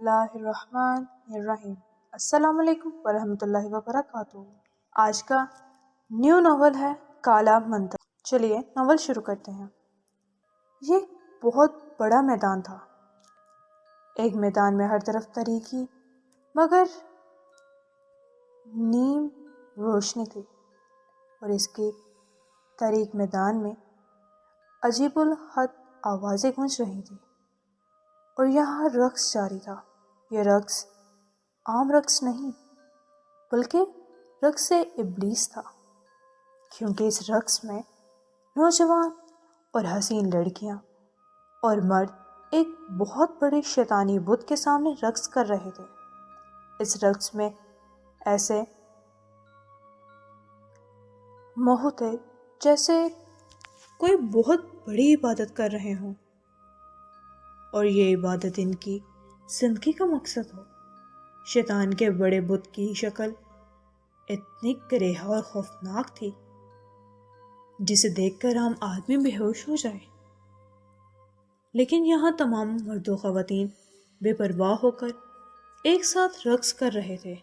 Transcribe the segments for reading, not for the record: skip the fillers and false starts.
اللہ الرحمن الرحیم۔ السلام علیکم ورحمۃ اللہ وبرکاتہ۔ آج کا نیو ناول ہے کالا مندر۔ چلیے ناول شروع کرتے ہیں۔ یہ بہت بڑا میدان تھا۔ ایک میدان میں ہر طرف تاریکی مگر نیم روشنی تھی، اور اس کے تاریک میدان میں عجیب الحد آوازیں گونج رہی تھیں، اور یہاں رقص جاری تھا۔ یہ رقص عام رقص نہیں بلکہ رقص ابلیس تھا، کیونکہ اس رقص میں نوجوان اور حسین لڑکیاں اور مرد ایک بہت بڑے شیطانی بت کے سامنے رقص کر رہے تھے۔ اس رقص میں ایسے ماحول تھے جیسے کوئی بہت بڑی عبادت کر رہے ہوں، اور یہ عبادت ان کی زندگی کا مقصد ہو۔ شیطان کے بڑے بت کی شکل اتنی کریہا اور خوفناک تھی جسے دیکھ کر عام آدمی بے ہوش ہو جائے، لیکن یہاں تمام مرد و خواتین بے پرواہ ہو کر ایک ساتھ رقص کر رہے تھے۔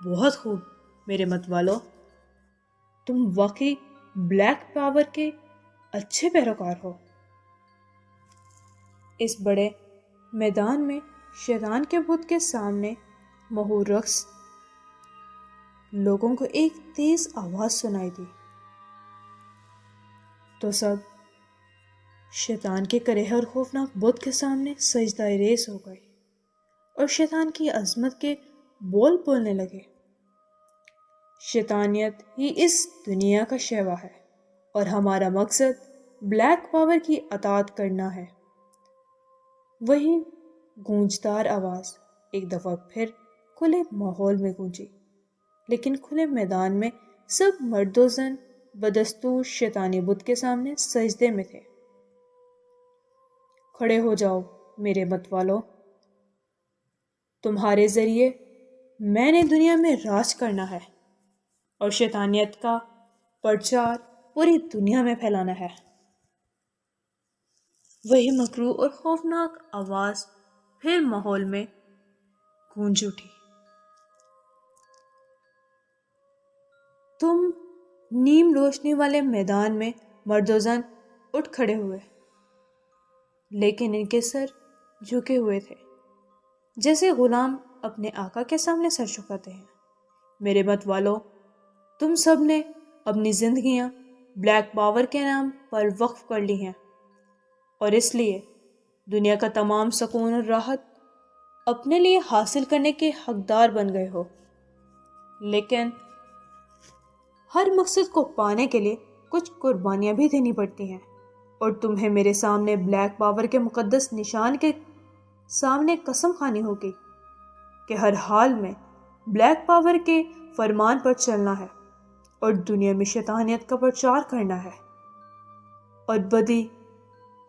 بہت خوب میرے مت والو، تم واقعی بلیک پاور کے اچھے پیروکار ہو۔ اس بڑے میدان میں شیطان کے بت کے سامنے مہور رقص لوگوں کو ایک تیز آواز سنائی دی تو سب شیطان کے کریہ اور خوفناک بت کے سامنے سجدہ ریز ہو گئے اور شیطان کی عظمت کے بول بولنے لگے۔ شیطانیت ہی اس دنیا کا شیوا ہے، اور ہمارا مقصد بلیک پاور کی اطاعت کرنا ہے۔ وہی گونجدار آواز ایک دفعہ پھر کھلے ماحول میں گونجی، لیکن کھلے میدان میں سب مرد و زن بدستور شیطانی بت کے سامنے سجدے میں تھے۔ کھڑے ہو جاؤ میرے مت والو، تمہارے ذریعے میں نے دنیا میں راج کرنا ہے اور شیطانیت کا پرچار پوری دنیا میں پھیلانا ہے۔ وہی مکروہ اور خوفناک آواز پھر ماحول میں گونج اٹھی۔ تم نیم روشنی والے میدان میں مرد و زن اٹھ کھڑے ہوئے، لیکن ان کے سر جھکے ہوئے تھے، جیسے غلام اپنے آقا کے سامنے سر جھکاتے ہیں۔ میرے مت والو، تم سب نے اپنی زندگیاں بلیک پاور کے نام پر وقف کر لی ہیں، اور اس لیے دنیا کا تمام سکون اور راحت اپنے لیے حاصل کرنے کے حقدار بن گئے ہو۔ لیکن ہر مقصد کو پانے کے لیے کچھ قربانیاں بھی دینی پڑتی ہیں، اور تمہیں میرے سامنے بلیک پاور کے مقدس نشان کے سامنے قسم کھانی ہوگی کہ ہر حال میں بلیک پاور کے فرمان پر چلنا ہے، اور دنیا میں شیطانیت کا پرچار کرنا ہے، اور بدی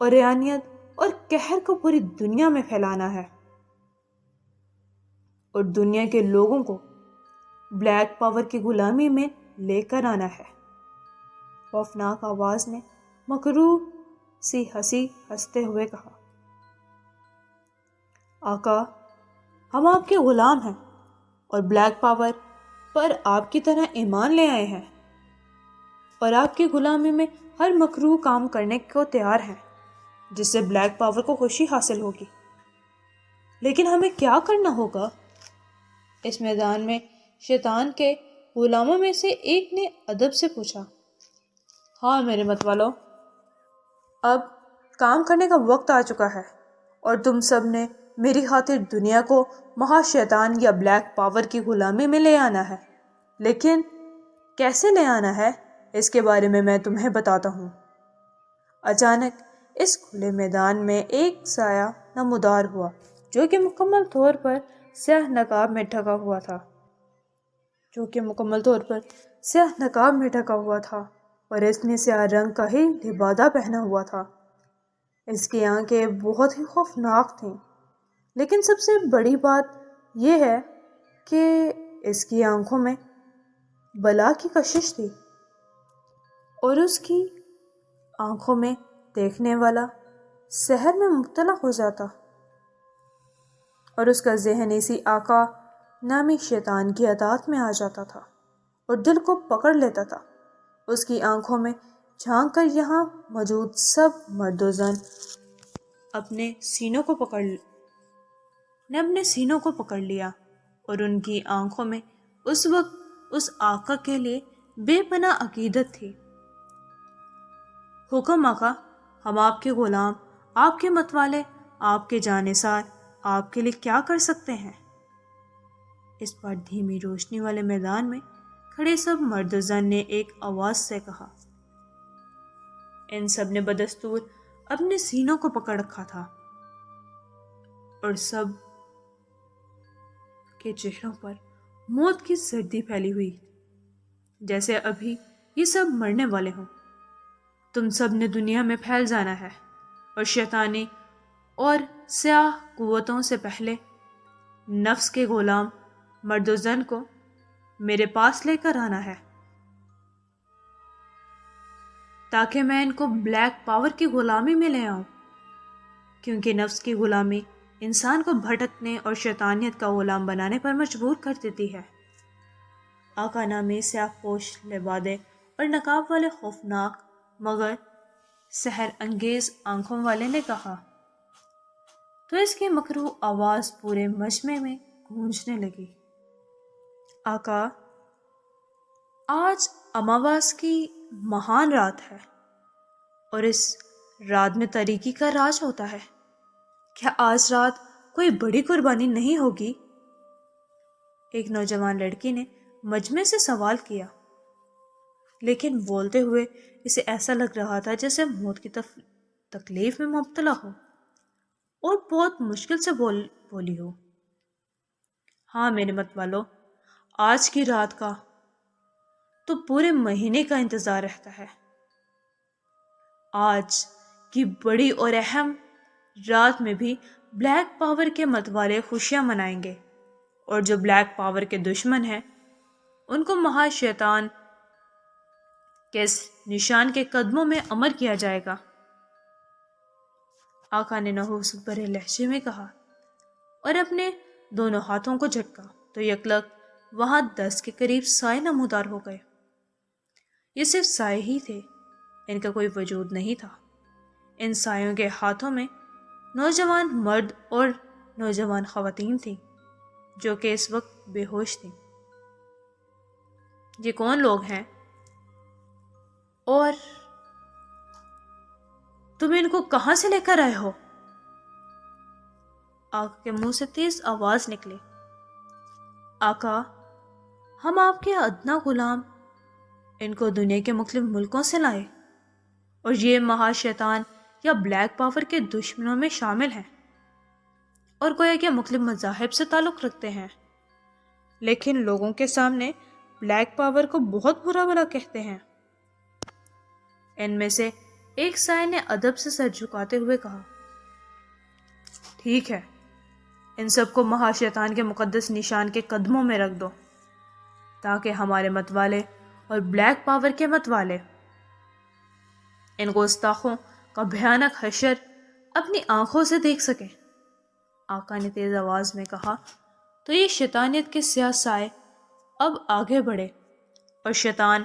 اور عیانیت اور قہر کو پوری دنیا میں پھیلانا ہے، اور دنیا کے لوگوں کو بلیک پاور کی غلامی میں لے کر آنا ہے۔ خوفناک آواز نے مکروہ سی ہنسی ہنستے ہوئے کہا، آقا، ہم آپ کے غلام ہیں اور بلیک پاور پر آپ کی طرح ایمان لے آئے ہیں، اور آپ کی غلامی میں ہر مکروہ کام کرنے کو تیار ہیں جس سے بلیک پاور کو خوشی حاصل ہوگی۔ لیکن ہمیں کیا کرنا ہوگا؟ اس میدان میں شیطان کے غلاموں میں سے ایک نے ادب سے پوچھا۔ ہاں میرے مت والو، اب کام کرنے کا وقت آ چکا ہے، اور تم سب نے میری خاطر دنیا کو مہا شیطان یا بلیک پاور کی غلامی میں لے آنا ہے۔ لیکن کیسے لے آنا ہے اس کے بارے میں تمہیں بتاتا ہوں۔ اچانک اس کھلے میدان میں ایک سایہ نمودار ہوا جو کہ مکمل طور پر سیاہ نقاب میں ڈھکا ہوا تھا، اور اس نے سیاہ رنگ کا ہی لبادہ پہنا ہوا تھا۔ اس کی آنکھیں بہت ہی خوفناک تھیں، لیکن سب سے بڑی بات یہ ہے کہ اس کی آنکھوں میں بلا کی کشش تھی، اور اس کی آنکھوں میں دیکھنے والا سحر میں مبتلا ہو جاتا۔ اور اس کا ذہن اسی آقا نامی شیطان کی اطاعت میں آ جاتا تھا اور دل کو پکڑ لیتا تھا۔ اس کی آنکھوں میں جھانک کر یہاں موجود سب مرد و زن اپنے سینوں کو پکڑ لیا اور ان کی آنکھوں میں اس وقت اس آقا کے لیے بے پناہ عقیدت تھی۔ حکم آقا، ہم آپ کے غلام، آپ کے متوالے، آپ کے جانثار آپ کے لیے کیا کر سکتے ہیں؟ اس پر دھیمی روشنی والے میدان میں کھڑے سب مرد و زن نے ایک آواز سے کہا۔ ان سب نے بدستور اپنے سینوں کو پکڑ رکھا تھا اور سب کے چہروں پر موت کی سردی پھیلی ہوئی، جیسے ابھی یہ سب مرنے والے ہوں۔ تم سب نے دنیا میں پھیل جانا ہے اور شیطانی اور سیاہ قوتوں سے پہلے نفس کے غلام مرد و زن کو میرے پاس لے کر آنا ہے، تاکہ میں ان کو بلیک پاور کی غلامی میں لے آؤں، کیونکہ نفس کی غلامی انسان کو بھٹکنے اور شیطانیت کا غلام بنانے پر مجبور کر دیتی ہے۔ آقا نامی سیاہ پوش لبادے اور نقاب والے خوفناک مگر سحر انگیز آنکھوں والے نے کہا تو اس کی مکروہ آواز پورے مجمع میں گونجنے لگی۔ آقا، آج اماواس کی مہان رات ہے اور اس رات میں تاریکی کا راج ہوتا ہے۔ کیا آج رات کوئی بڑی قربانی نہیں ہوگی؟ ایک نوجوان لڑکی نے مجمع سے سوال کیا، لیکن بولتے ہوئے اسے ایسا لگ رہا تھا جیسے موت کی تکلیف میں مبتلا ہو اور بہت مشکل سے بولی ہو۔ ہاں میرے مت والو، آج کی رات کا تو پورے مہینے کا انتظار رہتا ہے۔ آج کی بڑی اور اہم رات میں بھی بلیک پاور کے متوالے خوشیاں منائیں گے، اور جو بلیک پاور کے دشمن ہیں ان کو مہا شیطان کے نشان کے قدموں میں امر کیا جائے گا۔ آقا نے نحوست بھرے لہجے میں کہا اور اپنے دونوں ہاتھوں کو جھٹکا تو یکلک وہاں 10 کے قریب سائے نمودار ہو گئے۔ یہ صرف سائے ہی تھے، ان کا کوئی وجود نہیں تھا۔ ان سایوں کے ہاتھوں میں نوجوان مرد اور نوجوان خواتین تھیں جو کہ اس وقت بے ہوش تھیں۔ یہ کون لوگ ہیں اور تم ان کو کہاں سے لے کر آئے ہو؟ آقا کے منہ سے تیز آواز نکلی۔ آقا، ہم آپ کے ادنا غلام ان کو دنیا کے مختلف ملکوں سے لائے اور یہ مہا شیطان یا بلیک پاور کے دشمنوں میں شامل ہیں اور گویا کہ مختلف مذاہب سے تعلق رکھتے ہیں، لیکن لوگوں کے سامنے بلیک پاور کو بہت برا بھلا کہتے ہیں۔ ان میں سے ایک سائے نے ادب سے سر جھکاتے ہوئے کہا، ٹھیک ہے، ان سب کو مہا شیطان کے مقدس نشان کے قدموں میں رکھ دو، تاکہ ہمارے متوالے اور بلیک پاور کے متوالے ان گستاخوں کا بھیانک حشر اپنی آنکھوں سے دیکھ سکیں۔ آقا نے تیز آواز میں کہا تو یہ شیطانیت کے سیاہ سائے اب آگے بڑھے اور شیطان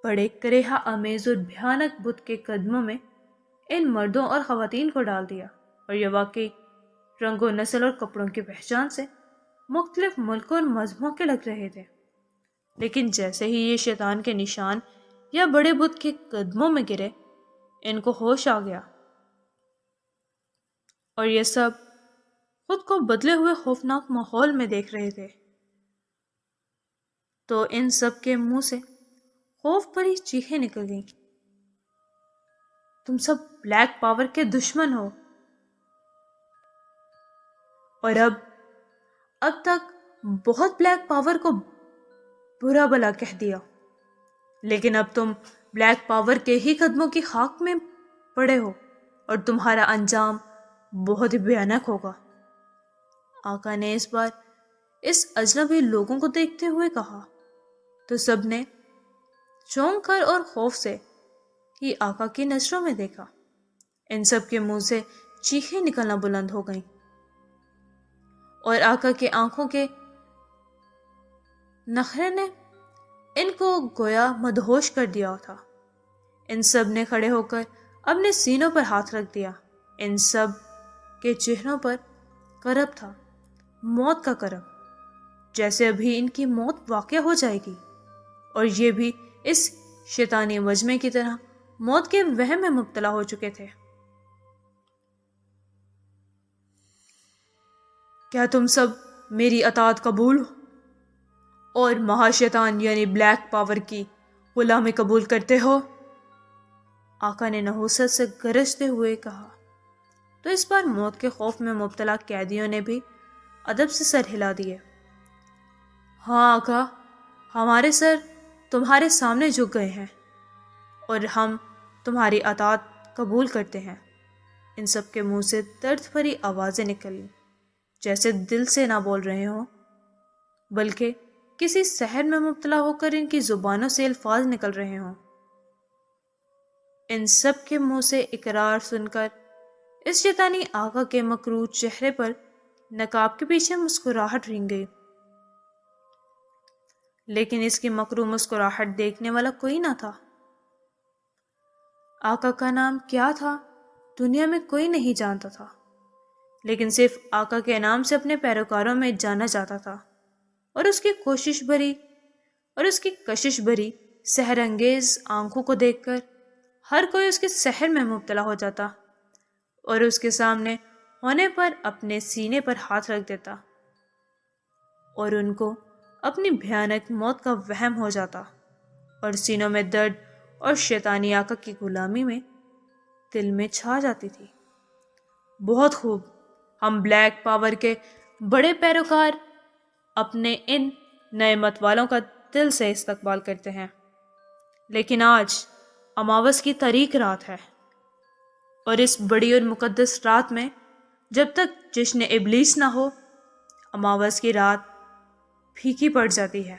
بڑے کریہا آمیز اور بھیانک بت کے قدموں میں ان مردوں اور خواتین کو ڈال دیا، اور یہ واقعی رنگ و نسل اور کپڑوں کی پہچان سے مختلف ملکوں اور مذہبوں کے لگ رہے تھے، لیکن جیسے ہی یہ شیطان کے نشان یا بڑے بت کے قدموں میں گرے، ان کو ہوش آ گیا اور یہ سب خود کو بدلے ہوئے خوفناک ماحول میں دیکھ رہے تھے۔ تو ان سب کے منہ سے خوف بھری چیخیں نکل گئیں، تم سب بلیک پاور کے دشمن ہو اور اب تک بہت بلیک پاور کو برا بلا کہہ دیا، لیکن اب تم بلیک پاور کے ہی قدموں کی خاک میں پڑے ہو اور تمہارا انجام بہت ہی بھیانک ہوگا۔ آقا نے اس بار اس اجنبی لوگوں کو دیکھتے ہوئے کہا تو سب نے چونک کر اور خوف سے ہی آقا کی نظروں میں دیکھا۔ ان سب کے منہ سے چیخیں نکلنا بلند ہو گئیں۔ اور آقا کے آنکھوں کے نخرے نے ان کو گویا مدہوش کر دیا تھا۔ ان سب نے کھڑے ہو کر اپنے سینوں پر ہاتھ رکھ دیا۔ ان سب کے چہروں پر کرب تھا، موت کا کرب، جیسے ابھی ان کی موت واقع ہو جائے گی، اور یہ بھی اس شیطانی مجمع کی طرح موت کے وہم میں مبتلا ہو چکے تھے۔ کیا تم سب میری اطاعت قبول اور مہاشیطان یعنی بلیک پاور کی غلامی قبول کرتے ہو؟ آقا نے نحوست سے گرجتے ہوئے کہا۔ تو اس بار موت کے خوف میں مبتلا قیدیوں نے بھی ادب سے سر ہلا دیے۔ ہاں آقا، ہمارے سر تمہارے سامنے جھک گئے ہیں اور ہم تمہاری اطاعت قبول کرتے ہیں۔ ان سب کے منہ سے درد بھری آوازیں نکلیں، جیسے دل سے نہ بول رہے ہوں، بلکہ کسی سحر میں مبتلا ہو کر ان کی زبانوں سے الفاظ نکل رہے ہوں۔ ان سب کے منہ سے اقرار سن کر اس شیطانی آقا کے مکروہ چہرے پر نقاب کے پیچھے مسکراہٹ رنگ گئی، لیکن اس کی مکروہ مسکراہٹ دیکھنے والا کوئی نہ تھا۔ آقا کا نام کیا تھا دنیا میں کوئی نہیں جانتا تھا، لیکن صرف آقا کے نام سے اپنے پیروکاروں میں جانا جاتا تھا، اور اس کی کشش بھری سحر انگیز آنکھوں کو دیکھ کر ہر کوئی اس کے سحر میں مبتلا ہو جاتا اور اس کے سامنے ہونے پر اپنے سینے پر ہاتھ رکھ دیتا، اور ان کو اپنی بھیانک موت کا وہم ہو جاتا، اور سینوں میں درد اور شیطانی آقا کی غلامی میں دل میں چھا جاتی تھی۔ بہت خوب، ہم بلیک پاور کے بڑے پیروکار اپنے ان نئے مت والوں کا دل سے استقبال کرتے ہیں، لیکن آج اماوس کی تاریک رات ہے، اور اس بڑی اور مقدس رات میں جب تک جشن ابلیس نہ ہو، اماوس کی رات پھیکی پڑ جاتی ہے۔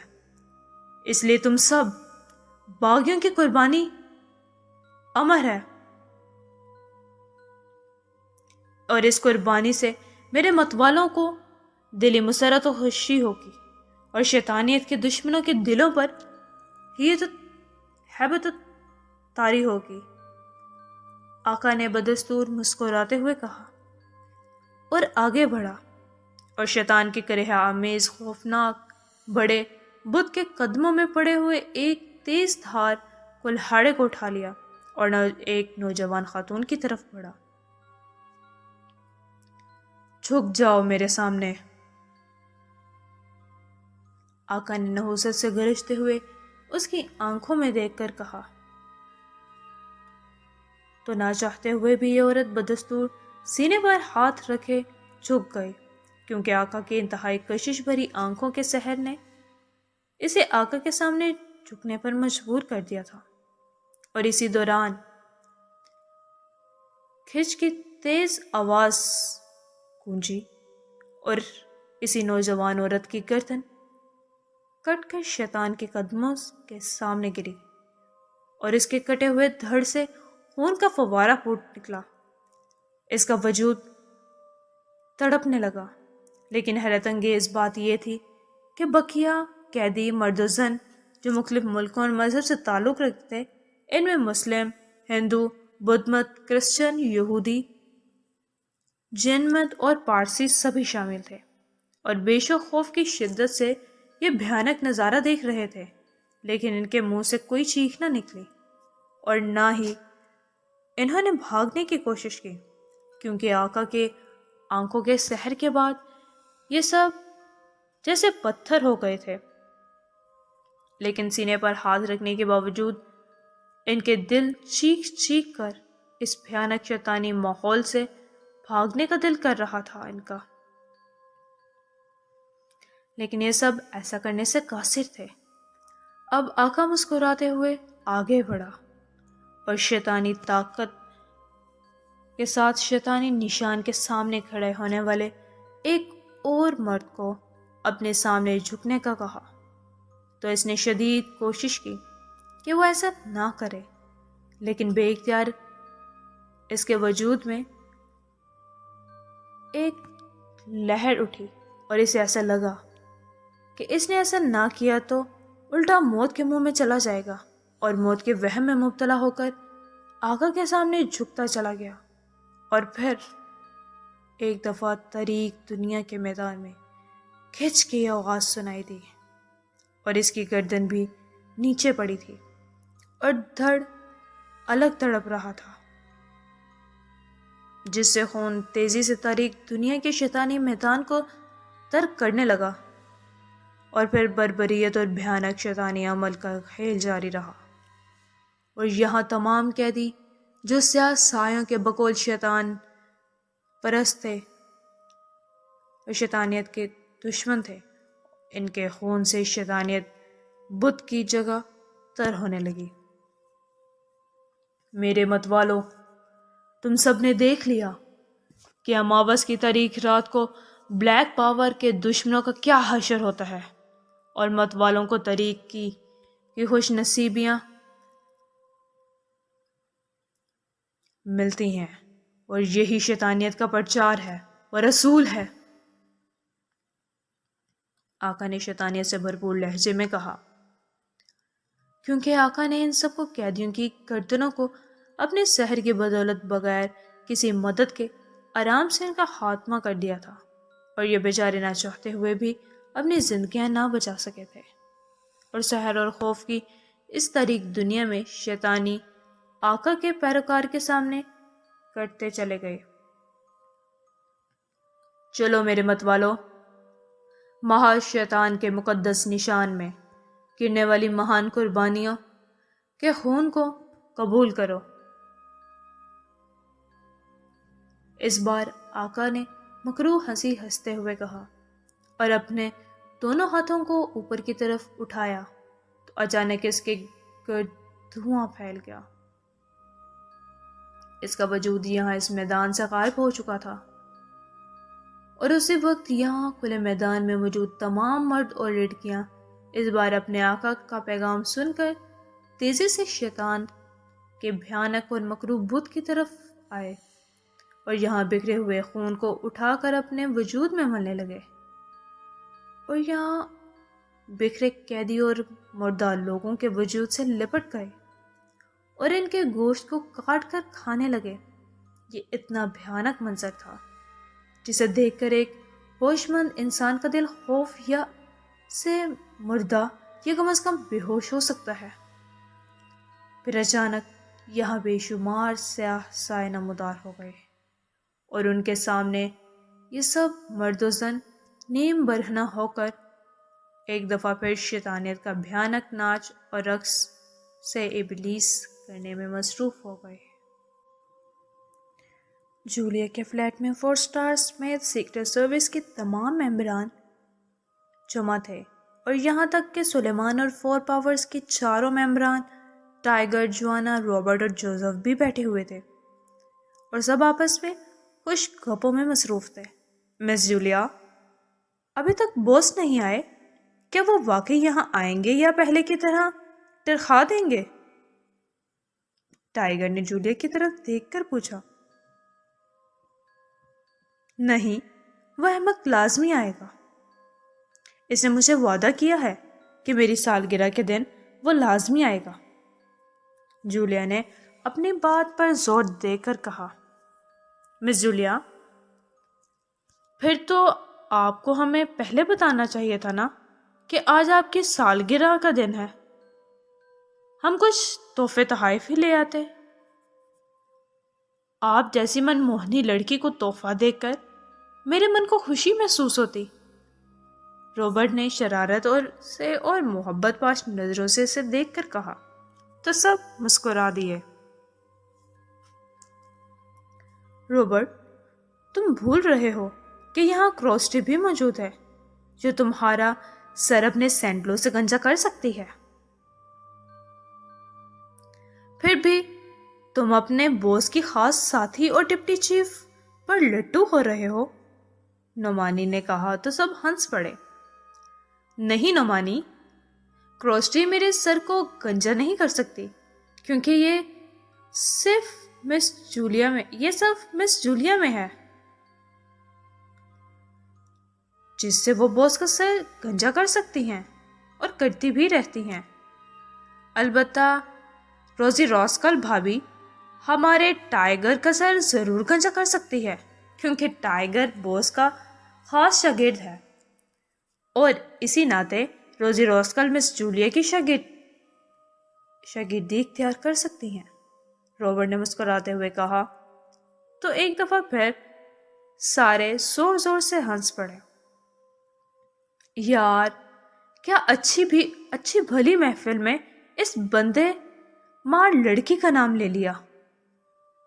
اس لیے تم سب باغیوں کی قربانی امر ہے، اور اس قربانی سے میرے متوالوں کو دلی مسرت و خوشی ہوگی، اور شیطانیت کے دشمنوں کے دلوں پر ہیبت طاری ہوگی۔ آقا نے بدستور مسکراتے ہوئے کہا اور آگے بڑھا، اور شیطان کی کرہ آمیز خوفناک بڑے بت کے قدموں میں پڑے ہوئے ایک تیز دھار کلہاڑے کو اٹھا لیا اور ایک نوجوان خاتون کی طرف بڑھا۔ جھک جاؤ میرے سامنے، آقا نے نحوست سے گرجتے ہوئے اس کی آنکھوں میں دیکھ کر کہا۔ تو نہ چاہتے ہوئے بھی یہ عورت بدستور سینے پر ہاتھ رکھے جھک گئی، کیونکہ آقا کی انتہائی کشش بھری آنکھوں کے سحر نے اسے آقا کے سامنے جھکنے پر مجبور کر دیا تھا، اور اسی دوران کھچ کی تیز آواز گونجی، اور اسی نوجوان عورت کی گردن کٹ کر شیطان کے قدموں کے سامنے گری، اور اس کے کٹے ہوئے دھڑ سے خون کا فوارہ پھوٹ نکلا۔ اس کا وجود تڑپنے لگا، لیکن حیرت انگیز بات یہ تھی کہ بقیہ قیدی مرد و زن جو مختلف ملکوں اور مذہب سے تعلق رکھتے، ان میں مسلم، ہندو، بدھ مت، کرسچن، یہودی، جین مت اور پارسی سبھی شامل تھے، اور بیش و خوف کی شدت سے یہ بھیانک نظارہ دیکھ رہے تھے، لیکن ان کے منہ سے کوئی چیخ نہ نکلی، اور نہ ہی انہوں نے بھاگنے کی کوشش کی، کیونکہ آقا کے آنکھوں کے سحر کے بعد یہ سب جیسے پتھر ہو گئے تھے۔ لیکن سینے پر ہاتھ رکھنے کے باوجود ان کے دل چیخ چیخ کر اس بھیانک شیطانی ماحول سے بھاگنے کا دل کر رہا تھا ان کا، لیکن یہ سب ایسا کرنے سے قاصر تھے۔ اب آقا مسکراتے ہوئے آگے بڑھا، اور شیطانی طاقت کے ساتھ شیطانی نشان کے سامنے کھڑے ہونے والے ایک اور مرد کو اپنے سامنے جھکنے کا کہا، تو اس نے شدید کوشش کی کہ وہ ایسا نہ کرے، لیکن بے اختیار اس کے وجود میں ایک لہر اٹھی اور اسے ایسا لگا کہ اس نے ایسا نہ کیا تو الٹا موت کے منہ میں چلا جائے گا، اور موت کے وہم میں مبتلا ہو کر آقا کے سامنے جھکتا چلا گیا، اور پھر ایک دفعہ طریق دنیا کے میدان میں کھچ کے یہ آواز سنائی دی، اور اس کی گردن بھی نیچے پڑی تھی اور دھڑ الگ تڑپ رہا تھا، جس سے خون تیزی سے طریق دنیا کے شیطانی میدان کو ترک کرنے لگا، اور پھر بربریت اور بھیانک شیطانی عمل کا کھیل جاری رہا، اور یہاں تمام قیدی جو سیاہ سایوں کے بقول شیطان پرست تھے اور شیطانیت کے دشمن تھے، ان کے خون سے شیطانیت بت کی جگہ تر ہونے لگی۔ میرے مت والو، تم سب نے دیکھ لیا کہ اماوس کی تاریخ رات کو بلیک پاور کے دشمنوں کا کیا حشر ہوتا ہے، اور مت والوں کو تاریخ کی خوش نصیبیاں ملتی ہیں، اور یہی شیطانیت کا پرچار ہے اور رسول ہے۔ آقا نے شیطانیت سے بھرپور لہجے میں کہا، کیونکہ آقا نے ان سب کو قیدیوں کی گردنوں کو اپنے سحر کی بدولت بغیر کسی مدد کے آرام سے ان کا خاتمہ کر دیا تھا، اور یہ بیچارے نہ چاہتے ہوئے بھی اپنی زندگیاں نہ بچا سکے تھے، اور سحر اور خوف کی اس طریق دنیا میں شیطانی آقا کے پیروکار کے سامنے کرتے چلے گئے۔ چلو میرے مت والو، محض شیطان کے مقدس نشان میں گرنے والی مہان قربانیوں کے خون کو قبول کرو۔ اس بار آقا نے مکروہ ہنسی ہنستے ہوئے کہا، اور اپنے دونوں ہاتھوں کو اوپر کی طرف اٹھایا تو اچانک اس کے گرد دھواں پھیل گیا۔ اس کا وجود یہاں اس میدان سے غائب ہو چکا تھا، اور اسی وقت یہاں کھلے میدان میں موجود تمام مرد اور لڑکیاں اس بار اپنے آقا کا پیغام سن کر تیزی سے شیطان کے بھیانک اور مکروہ بت کی طرف آئے، اور یہاں بکھرے ہوئے خون کو اٹھا کر اپنے وجود میں ملنے لگے، اور یہاں بکھرے قیدی اور مردہ لوگوں کے وجود سے لپٹ گئے اور ان کے گوشت کو کاٹ کر کھانے لگے۔ یہ اتنا بھیانک منظر تھا جسے دیکھ کر ایک ہوش مند انسان کا دل خوف یا سے مردہ یا کم از کم بے ہوش ہو سکتا ہے۔ پھر اچانک یہاں بے شمار سیاہ سائے نمودار ہو گئے، اور ان کے سامنے یہ سب مرد و زن نیم برہنہ ہو کر ایک دفعہ پھر شیطانیت کا بھیانک ناچ اور رقص سے ابلیس کرنے میں مصروف ہو گئے۔ جولیا کے فلیٹ میں 4 اسٹار سمیت سیکرٹ سروس کے تمام ممبران جمع تھے، اور یہاں تک کہ سلیمان اور 4 پاورز کے چاروں ممبران ٹائیگر، جوانا، رابرٹ اور جوزف بھی بیٹھے ہوئے تھے، اور سب آپس میں خوش گپوں میں مصروف تھے۔ مس جولیا، ابھی تک باس نہیں آئے، کیا وہ واقعی یہاں آئیں گے یا پہلے کی طرح تنخواہ دیں گے؟ ٹائیگر نے جولیا کی طرف دیکھ کر پوچھا۔ نہیں، وہ احمق لازمی آئے گا، اس نے مجھے وعدہ کیا ہے کہ میری سالگرہ کے دن وہ لازمی آئے گا، جولیا نے اپنی بات پر زور دے کر کہا۔ مس جولیا، پھر تو آپ کو ہمیں پہلے بتانا چاہیے تھا نا کہ آج آپ کی سالگرہ کا دن ہے، ہم کچھ تحفے تحائف ہی لے آتے۔ آپ جیسی من موہنی لڑکی کو تحفہ دیکھ کر میرے من کو خوشی محسوس ہوتی، رابرٹ نے شرارت اور محبت پاش نظروں سے اسے دیکھ کر کہا، تو سب مسکرا دیے۔ رابرٹ، تم بھول رہے ہو کہ یہاں کراسٹی بھی موجود ہے جو تمہارا سر اپنے سینڈلوں سے گنجا کر سکتی ہے۔ پھر بھی تم اپنے باس کی خاص ساتھی اور ڈپٹی چیف پر لٹو ہو رہے ہو، نعمانی نے کہا تو سب ہنس پڑے۔ نہیں نعمانی، کراسٹی میرے سر کو گنجا نہیں کر سکتی، کیونکہ یہ صرف مس جولیا میں ہے۔ جس سے وہ باس کا سر گنجا کر سکتی ہیں اور کرتی بھی رہتی ہیں۔ البتہ روزی راسکل بھابھی ہمارے ٹائیگر کا سر ضرور گنجا کر سکتی ہے، کیونکہ ٹائیگر باس کا خاص شاگرد ہے اور اسی ناطے روزی راسکل مس جولیا کی شاگردی اختیار کر سکتی ہیں۔ رابرٹ نے مسکراتے ہوئے کہا۔ تو ایک دفعہ پھر سارے زور زور سے ہنس پڑے۔ یار، کیا اچھی بھلی محفل میں اس بندے مار لڑکی کا نام لے لیا،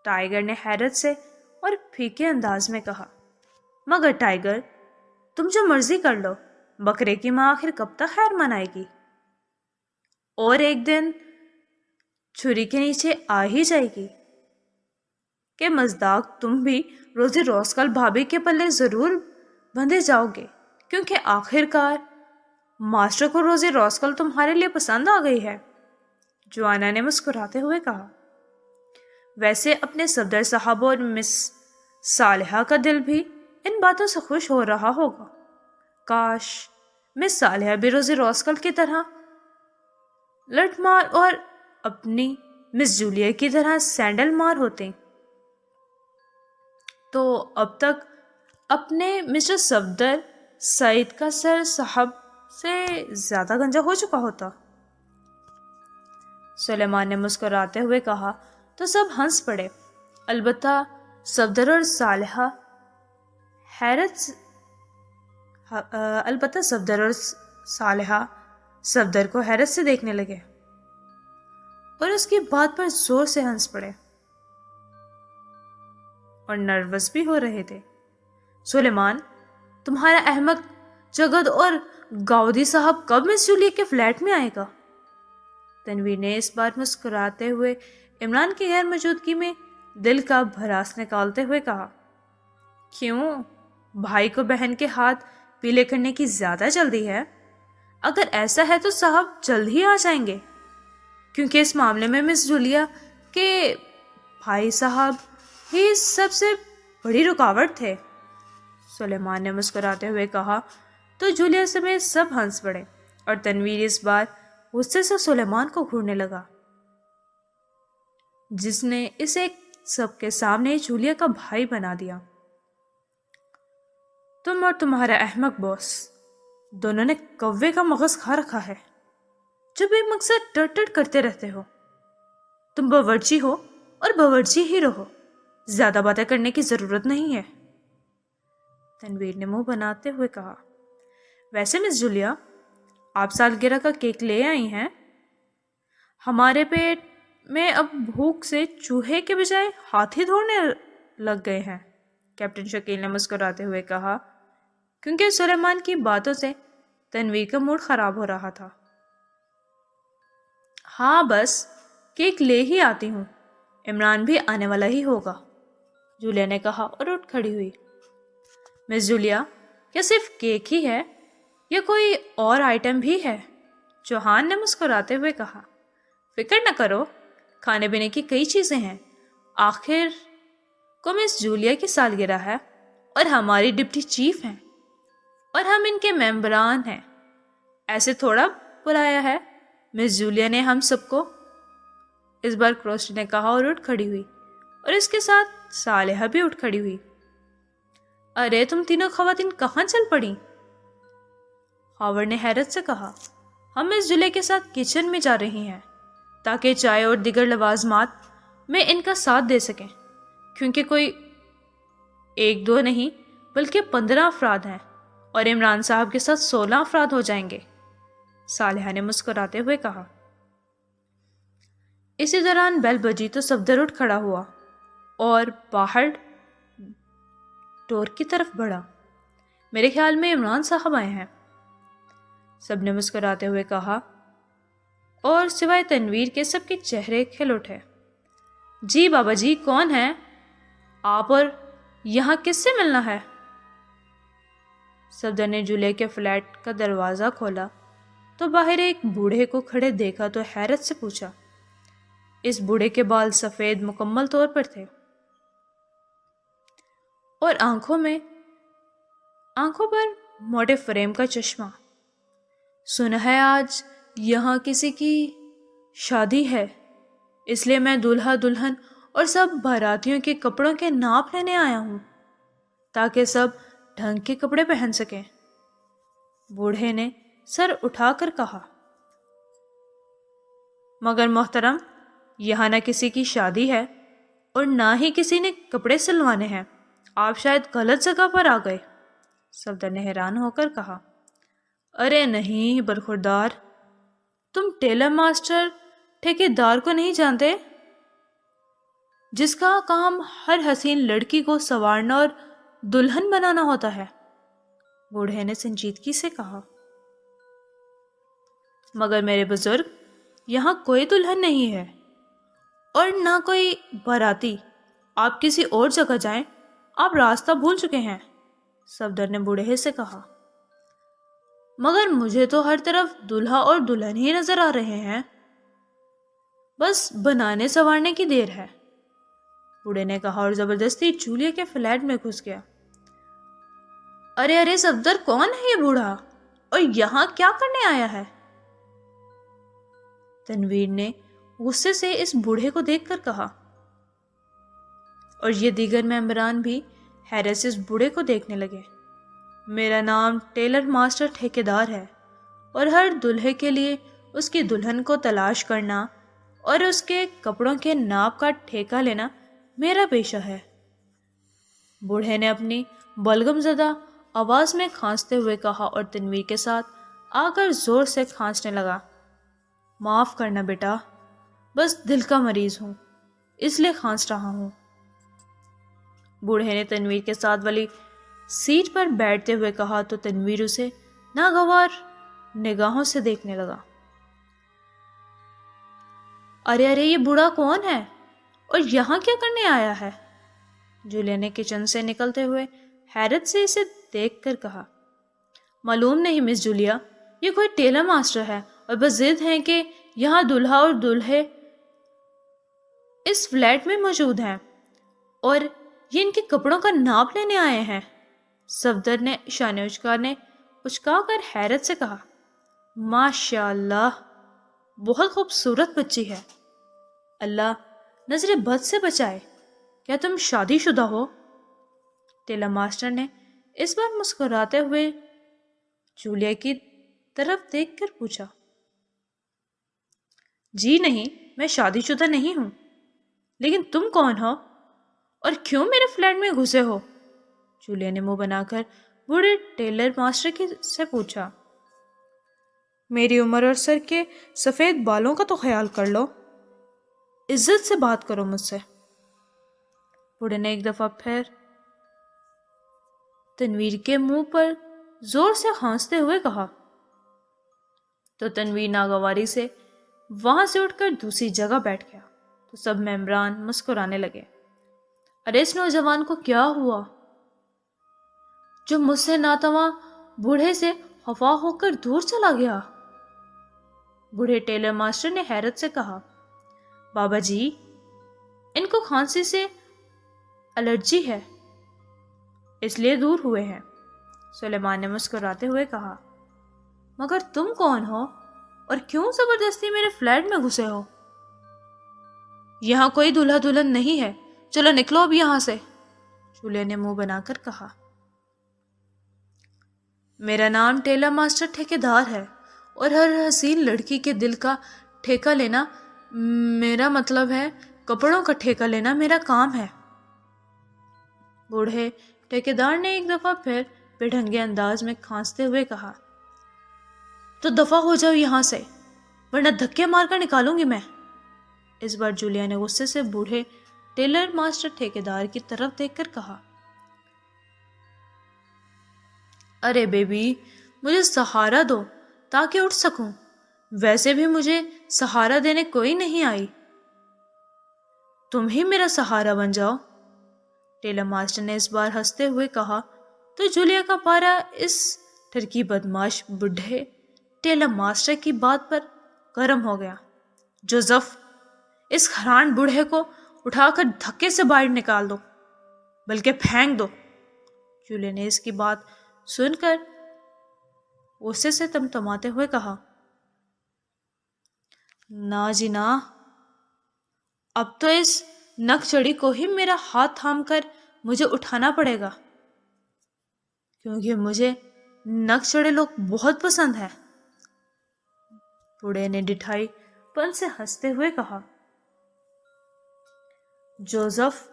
ٹائیگر نے حیرت سے اور پھیکے انداز میں کہا۔ مگر ٹائیگر، تم جو مرضی کر لو، بکرے کی ماں آخر کب تک خیر منائے گی؟ اور ایک دن چھری کے نیچے آ ہی جائے گی کہ مزداق تم بھی روزی راسکل بھابھی کے پلے ضرور بندھے جاؤ گے، کیونکہ آخر کار ماسٹر کو روزی راسکل تمہارے لیے پسند آ گئی ہے، جوانا نے مسکراتے ہوئے کہا۔ ویسے اپنے صفدر صاحب اور مس صالحہ کا دل بھی ان باتوں سے خوش ہو رہا ہوگا۔ کاش مس صالحہ بھی روزی راسکل کی طرح لٹ مار اور اپنی مس جولیا کی طرح سینڈل مار ہوتے تو اب تک اپنے مسٹر صفدر سعید کا سر صاحب سے زیادہ گنجا ہو چکا ہوتا۔ سلیمان نے مسکراتے ہوئے کہا تو سب ہنس پڑے۔ البتہ صفدر اور صالحہ صفدر کو حیرت سے دیکھنے لگے اور اس کی بات پر زور سے ہنس پڑے اور نروس بھی ہو رہے تھے۔ سلیمان، تمہارا احمق جگد اور گاؤدی صاحب کب مس جولیا کے فلیٹ میں آئے گا؟ تنویر نے اس بار مسکراتے ہوئے عمران کی غیر موجودگی میں دل کا بھراس نکالتے ہوئے کہا۔ کیوں؟ بھائی کو بہن کے ہاتھ پیلے کرنے کی زیادہ جلدی ہے؟ اگر ایسا ہے تو صاحب جلد ہی آ جائیں گے، کیونکہ اس معاملے میں مس جولیا کے بھائی صاحب ہی سب سے بڑی رکاوٹ تھے۔ سلیمان نے مسکراتے ہوئے کہا تو جولیا سمیت سب ہنس پڑے اور تنویر اس بار غصے سے سلیمان کو گھورنے لگا، جس نے اسے سب کے سامنے جولیا کا بھائی بنا دیا۔ تم اور تمہارا احمق باس دونوں نے کوے کا مغز کھا رکھا ہے، جو بے مقصد ٹٹ کرتے رہتے ہو۔ تم باورچی ہو اور باورچی ہی رہو، زیادہ باتیں کرنے کی ضرورت نہیں ہے، تنویر نے منہ بناتے ہوئے کہا۔ ویسے مس جولیا، آپ سالگرہ کا کیک لے آئی ہیں؟ ہمارے پیٹ میں اب بھوک سے چوہے کے بجائے ہاتھی دوڑنے لگ گئے ہیں، کیپٹن شکیل نے مسکراتے ہوئے کہا، کیونکہ سلیمان کی باتوں سے تنویر کا موڈ خراب ہو رہا تھا۔ ہاں بس کیک لے ہی آتی ہوں، عمران بھی آنے والا ہی ہوگا، جولیا نے کہا اور اٹھ کھڑی ہوئی۔ مس جولیا، کیا صرف کیک ہی ہے یا کوئی اور آئٹم بھی ہے؟ چوہان نے مسکراتے ہوئے کہا۔ فکر نہ کرو، کھانے پینے کی کئی چیزیں ہیں، آخر کو مس جولیا کی سالگرہ ہے اور ہماری ڈپٹی چیف ہیں اور ہم ان کے ممبران ہیں، ایسے تھوڑا بلایا ہے مس جولیا نے ہم سب کو، اس بار کروسٹی نے کہا اور اٹھ کھڑی ہوئی اور اس کے ساتھ صالحہ بھی اٹھ کھڑی ہوئی۔ ارے تم تینوں خواتین کہاں چل پڑی؟ ہاورڈ نے حیرت سے کہا۔ ہم مس جولیا کے ساتھ کچن میں جا رہی ہیں تاکہ چائے اور دیگر لوازمات میں ان کا ساتھ دے سکیں، کیونکہ کوئی 1-2 نہیں بلکہ 15 افراد ہیں اور عمران صاحب کے ساتھ 16 افراد ہو جائیں گے، صالحہ نے مسکراتے ہوئے کہا۔ اسی دوران بیل بجی تو صفدر اٹھ کھڑا ہوا اور باہر ڈور کی طرف بڑھا۔ میرے خیال میں عمران صاحب آئے ہیں، سب نے مسکراتے ہوئے کہا اور سوائے تنویر کے سب کے چہرے کھل اٹھے۔ جی بابا جی، کون ہیں آپ اور یہاں کس سے ملنا ہے؟ صفدر نے جولیا کے فلیٹ کا دروازہ کھولا تو باہر ایک بوڑھے کو کھڑے دیکھا تو حیرت سے پوچھا۔ اس بوڑھے کے بال سفید مکمل طور پر تھے اور آنکھوں پر موٹے فریم کا چشمہ۔ سنا ہے آج یہاں کسی کی شادی ہے، اس لیے میں دولہا دلہن اور سب باراتیوں کے کپڑوں کے ناپ لینے آیا ہوں تاکہ سب ڈھنگ کے کپڑے پہن سکیں۔ بوڑھے نے سر اٹھا کر کہا، مگر محترم، یہاں نہ کسی کی شادی ہے اور نہ ہی کسی نے کپڑے سلوانے ہیں، آپ شاید غلط جگہ پر آ گئے۔ صفدر نے حیران ہو کر کہا، ارے نہیں برخوردار، تم ٹیلر ماسٹر ٹھیکیدار کو نہیں جانتے، جس کا کام ہر حسین لڑکی کو سنوارنا اور دلہن بنانا ہوتا ہے؟ بوڑھے نے سنجیدگی سے کہا، مگر میرے بزرگ، یہاں کوئی دلہن نہیں ہے اور نہ کوئی باراتی، آپ کسی اور جگہ جائیں، آپ راستہ بھول چکے ہیں۔ صفدر نے بوڑھے سے کہا، مگر مجھے تو ہر طرف دلہا اور دلہن ہی نظر آ رہے ہیں، بس بنانے سنوارنے کی دیر ہے۔ بوڑھے نے کہا اور زبردستی جولیا کے فلیٹ میں گھس گیا۔ ارے ارے صفدر، کون ہے یہ بوڑھا اور یہاں کیا کرنے آیا ہے؟ تنویر نے غصے سے اس بوڑھے کو دیکھ کر کہا، اور یہ دیگر ممبران بھی حیرت سے اس بوڑھے کو دیکھنے لگے۔ میرا نام ٹیلر ماسٹر ٹھیکیدار ہے اور ہر دلہے کے لیے اس کی دلہن کو تلاش کرنا اور اس کے کپڑوں کے ناپ کا ٹھیکہ لینا میرا پیشہ ہے۔ بوڑھے نے اپنی بلغم زدہ آواز میں کھانستے ہوئے کہا اور تنویر کے ساتھ آ کر زور سے کھانسنے لگا۔ معاف کرنا بیٹا، بس دل کا مریض ہوں، اس لیے کھانس رہا ہوں۔ بوڑھے نے تنویر کے ساتھ والی سیٹ پر بیٹھتے ہوئے کہا تو تنویر اسے ناگوار نگاہوں سے دیکھنے لگا۔ ارے ارے یہ بوڑھا کون ہے اور یہاں کیا کرنے آیا ہے؟ جولیا نے کچن سے نکلتے ہوئے حیرت سے اسے دیکھ کر کہا، معلوم نہیں مس جولیا، یہ کوئی ٹیلر ماسٹر ہے اور بس ضد ہے کہ یہاں دلہا اور دلہے اس فلیٹ میں موجود ہیں اور یہ ان کے کپڑوں کا ناپ لینے آئے ہیں۔ صفدر نے شانے اچکا کر حیرت سے کہا، ماشاء اللہ، بہت خوبصورت بچی ہے، اللہ نظر بد سے بچائے۔ کیا تم شادی شدہ ہو؟ ٹیلر ماسٹر نے اس بار مسکراتے ہوئے جولیا کی طرف دیکھ کر پوچھا۔ جی نہیں، میں شادی شدہ نہیں ہوں، لیکن تم کون ہو اور کیوں میرے فلیٹ میں گھسے ہو؟ جولیا نے منہ بنا کر بوڑھے ٹیلر ماسٹر سے پوچھا۔ میری عمر اور سر کے سفید بالوں کا تو خیال کر لو، عزت سے بات کرو مجھ سے۔ بوڑھے نے ایک دفعہ پھر تنویر کے منہ پر زور سے کھانستے ہوئے کہا تو تنویر ناگواری سے وہاں سے اٹھ کر دوسری جگہ بیٹھ گیا تو سب ممبران مسکرانے لگے۔ ارے اس نوجوان کو کیا ہوا جو مجھ سے ناتواں بوڑھے سے خفا ہو کر دور چلا گیا؟ بوڑھے ٹیلر ماسٹر نے حیرت سے کہا، بابا جی، ان کو کھانسی سے الرجی ہے، اس لیے دور ہوئے ہیں۔ سلیمان نے مسکراتے ہوئے کہا، مگر تم کون ہو اور کیوں زبردستی میرے فلیٹ میں گھسے ہو؟ یہاں کوئی دلہا دلہن نہیں ہے، چلو نکلو اب یہاں سے، جولیا نے منہ بنا کر کہا۔ میرا نام ٹیلر ماسٹر ٹھیکیدار ہے اور ہر حسین لڑکی کے دل کا ٹھیکہ لینا میرا مطلب ہے، کپڑوں کا ٹھیکہ لینا میرا کام ہے۔ بوڑھے ٹھیکیدار نے ایک دفعہ پھر بے ڈھنگے انداز میں کھانستے ہوئے کہا، تو دفع ہو جاؤ یہاں سے ورنہ دھکے مار کر نکالوں گی میں۔ اس بار جولیا نے غصے سے بوڑھے ٹیلر ماسٹر ٹھیکیدار کی طرف دیکھ کر کہا، ارے بیبی، مجھے سہارا دو تاکہ اٹھ سکوں، ویسے بھی مجھے سہارا دینے کوئی نہیں آئی، تم ہی میرا سہارا بن جاؤ۔ ٹیلر ماسٹر نے اس بار ہنستے ہوئے کہا تو جولیا کا پارا اس ٹرکی بدماش بڈھے ٹیلر ماسٹر کی بات پر گرم ہو گیا۔ جوزف، اس حیران بوڑھے کو اٹھا کر دھکے سے باہر نکال دو، بلکہ پھینک دو۔ جولیا نے اس کی بات سن کر غصے سے تمتماتے ہوئے کہا، نا جی نا، اب تو اس نک چڑی کو ہی میرا ہاتھ تھام کر مجھے اٹھانا پڑے گا، کیونکہ مجھے نک چڑے لوگ بہت پسند ہیں۔ بوڑھے نے ڈٹھائی پن سے ہنستے ہوئے کہا، جوزف،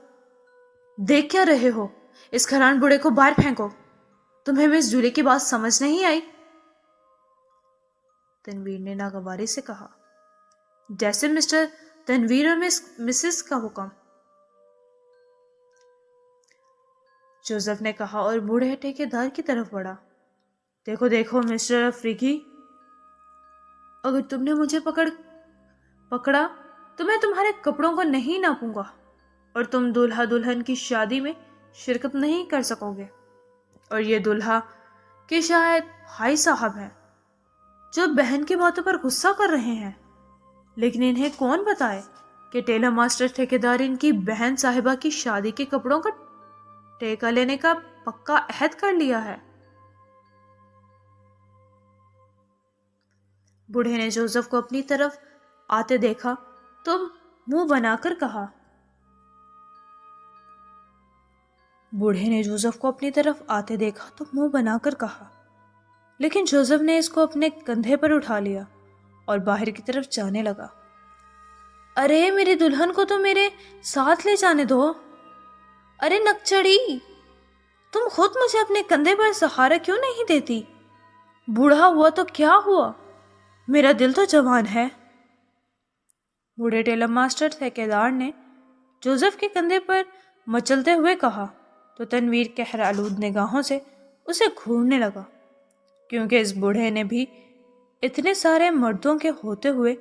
دیکھ کیا رہے ہو؟ اس کھران بوڑھے کو باہر پھینکو۔ تمہیں مس جولی کی بات سمجھ نہیں آئی؟ تنویر نے ناگواری سے کہا، جیسے مسٹر تنویر اور مسز کا حکم۔ جوزف نے کہا اور بوڑھے ٹھیکیدار کی طرف بڑھا، دیکھو دیکھو مسٹر افریقی، اگر تم نے مجھے پکڑا تو میں تمہارے کپڑوں کو نہیں ناپوں گا اور تم دولہا دلہن کی شادی میں شرکت نہیں کر سکو گے۔ اور یہ دولہا کہ شاید بھائی صاحب ہیں جو بہن کی باتوں پر غصہ کر رہے ہیں، لیکن انہیں کون بتائے کہ ٹیلر ماسٹر ٹھیکیدار ان کی بہن صاحبہ کی شادی کے کپڑوں کا ٹیکہ لینے کا پکا عہد کر لیا ہے۔ بوڑھے نے جوزف کو اپنی طرف آتے دیکھا تو منہ بنا کر کہا، لیکن جوزف نے اس کو اپنے کندھے پر اٹھا لیا اور باہر کی طرف جانے لگا۔ ارے میری دلہن کو تو میرے ساتھ لے جانے دو۔ ارے نکچڑی، تم خود مجھے اپنے کندھے پر سہارا کیوں نہیں دیتی؟ بوڑھا ہوا تو کیا ہوا، میرا دل تو جوان ہے۔ بوڑھے ٹیلر ماسٹر ٹھیکیدار نے جوزف کے کندھے پر مچلتے ہوئے کہا تو تنویر قہر آلود نگاہوں سے اسے گھورنے لگا، کیونکہ اس بوڑھے نے بھی اتنے سارے مردوں کے ہوتے ہوئے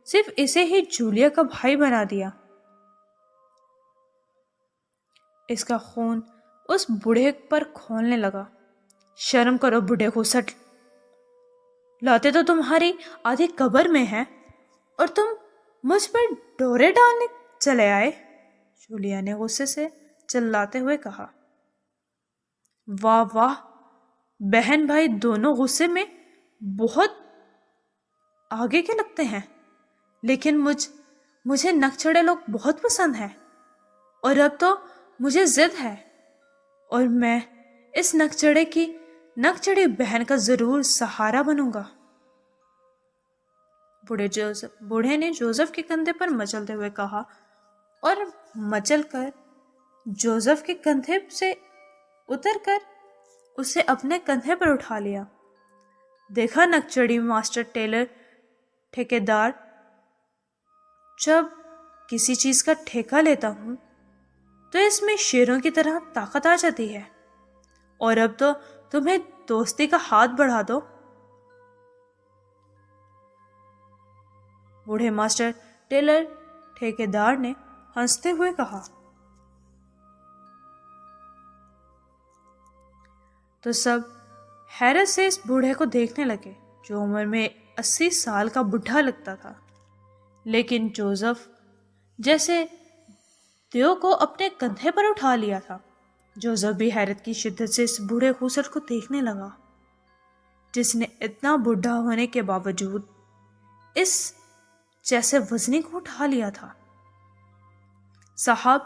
صرف اسے ہی جولیا کا بھائی بنا دیا۔ اس کا خون اس بوڑھے پر کھولنے لگا۔ شرم کرو بوڑھے گھسٹ، لاتے تو تمہاری آدھی قبر میں ہے اور تم مجھ پر ڈورے ڈالنے چلے آئے، جولیا نے غصے سے چلاتے ہوئے کہا۔ واہ واہ، بہن بھائی دونوں غصے میں بہت آگے کے لگتے ہیں، لیکن مجھے نکچڑے لوگ بہت پسند ہیں اور اب تو مجھے ضد ہے اور میں اس نکچڑی بہن کا ضرور سہارا بنوں گا۔ بوڑھے نے جوزف کے کندھے پر مچلتے ہوئے کہا اور مچل کر جوزف کے کندھے سے اتر کر اسے اپنے کندھے پر اٹھا لیا۔ دیکھا نکچڑی ماسٹر ٹیلر ٹھیکیدار، جب کسی چیز کا ٹھیکہ لیتا ہوں تو اس میں شیروں کی طرح طاقت آ جاتی ہے، اور اب تو تمہیں دوستی کا ہاتھ بڑھا دو۔ بوڑھے ماسٹر ٹیلر ٹھیکیدار نے ہنستے ہوئے کہا۔ تو سب حیرت سے اس بوڑھے کو دیکھنے لگے جو عمر میں 80 سال کا بڈھا لگتا تھا، لیکن جوزف جیسے دیو کو اپنے کندھے پر اٹھا لیا تھا۔ جوزف بھی حیرت کی شدت سے اس بوڑھے خوسٹ کو دیکھنے لگا جس نے اتنا بڈھا ہونے کے باوجود اس جیسے وزنی کو اٹھا لیا تھا۔ صاحب،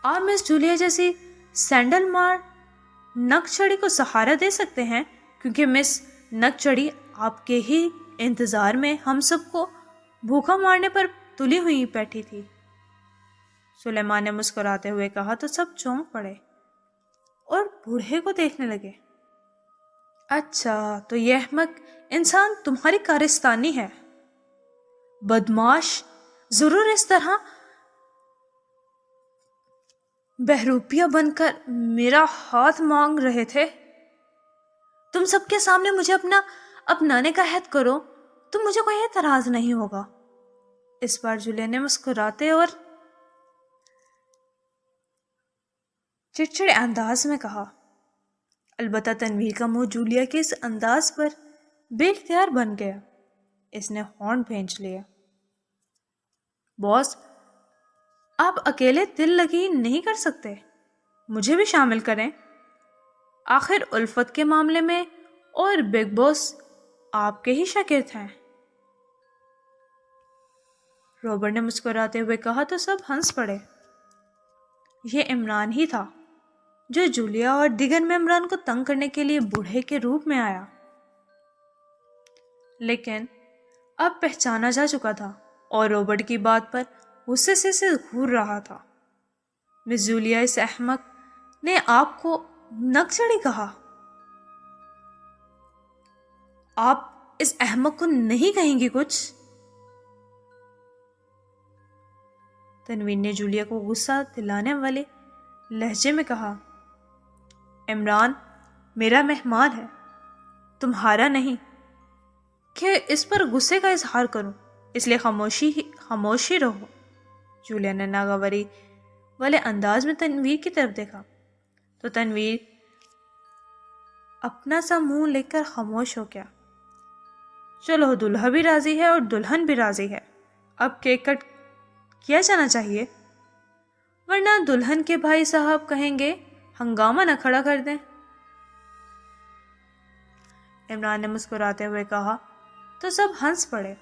آپ مس جولیا جیسی سینڈل مار نک چڑی کو سہارا دے سکتے ہیں، کیونکہ مس نک چڑی آپ کے ہی انتظار میں ہم سب کو بھوکا مارنے پر تلی ہوئی بیٹھی تھی۔ سلیمان نے مسکراتے ہوئے کہا تو سب چونک پڑے اور بوڑھے کو دیکھنے لگے۔ اچھا، تو یہ احمق انسان تمہاری کارستانی ہے؟ بدماش، ضرور اس طرح بہروپیہ بن کر میرا ہاتھ مانگ رہے تھے۔ تم سب کے سامنے مجھے اپنانے کا عہد کرو تو مجھے کوئی اعتراض نہیں ہوگا۔ اس بار جولیا نے مسکراتے اور چڑچڑے انداز میں کہا۔ البتہ تنویر کا منہ جولیا کے اس انداز پر بے اختیار بن گیا۔ اس نے ہارن بھینچ لیا۔ باس، آپ اکیلے دل لگی نہیں کر سکتے، مجھے بھی شامل کریں۔ آخر الفت کے معاملے میں اور بگ باس آپ کے ہی شاگرد ہیں؟ روبرٹ نے مسکراتے ہوئے کہا تو سب ہنس پڑے۔ یہ عمران ہی تھا جو جولیا اور دیگر ممبران کو تنگ کرنے کے لیے بوڑھے کے روپ میں آیا، لیکن اب پہچانا جا چکا تھا اور روبرٹ کی بات پر غصے سے گھور رہا تھا۔ مس جولیا، اس احمق نے آپ کو نک چڑھی کہا؟ آپ اس احمق کو نہیں کہیں گی کچھ؟ تنویر نے جولیا کو غصہ دلانے والے لہجے میں کہا، عمران میرا مہمان ہے، تمہارا نہیں کہ اس پر غصے کا اظہار کروں، اس لیے خاموشی رہو۔ جولیا نے ناگواری والے انداز میں تنویر کی طرف دیکھا تو تنویر اپنا سا منہ لے کر خاموش ہو گیا۔ چلو، دلہا بھی راضی ہے اور دلہن بھی راضی ہے، اب کیک کٹ کیا جانا چاہیے، ورنہ دلہن کے بھائی صاحب کہیں گے ہنگامہ نہ کھڑا کر دیں۔ عمران نے مسکراتے ہوئے کہا تو سب ہنس پڑے،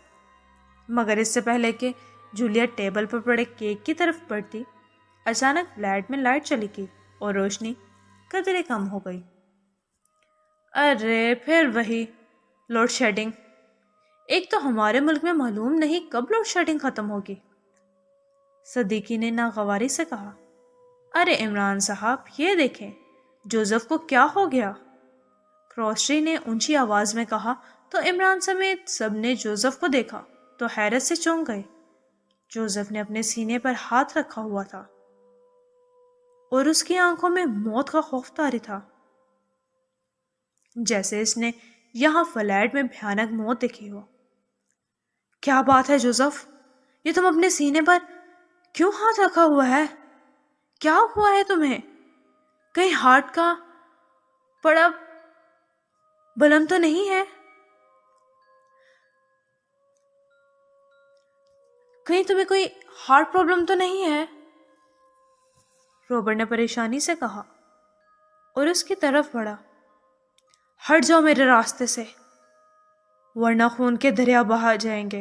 مگر اس سے پہلے کہ جولیا ٹیبل پر پڑے کیک کی طرف بڑھتی، اچانک فلیٹ میں لائٹ چلی گئی اور روشنی قدرے کم ہو گئی۔ ارے پھر وہی لوڈ شیڈنگ، ایک تو ہمارے ملک میں معلوم نہیں کب لوڈ شیڈنگ ختم ہوگی، صدیقی نے ناگواری سے کہا۔ ارے عمران صاحب، یہ دیکھیں جوزف کو کیا ہو گیا، کروسری نے اونچی آواز میں کہا تو عمران سمیت سب نے جوزف کو دیکھا تو حیرت سے چونک گئے۔ جوزف نے اپنے سینے پر ہاتھ رکھا ہوا تھا اور اس کی آنکھوں میں موت کا خوف طاری تھا، جیسے اس نے یہاں فلیٹ میں بھیانک موت دیکھی ہو۔ کیا بات ہے جوزف، یہ تم اپنے سینے پر کیوں ہاتھ رکھا ہوا ہے؟ کیا ہوا ہے تمہیں؟ کہیں ہارٹ کا پڑا بلم تو نہیں ہے؟ کہیں تمہیں کوئی ہارٹ پرابلم تو نہیں ہے؟ روبرٹ نے پریشانی سے کہا اور اس کی طرف بڑھا۔ ہٹ جاؤ میرے راستے سے، ورنہ خون کے دریا بہا جائیں گے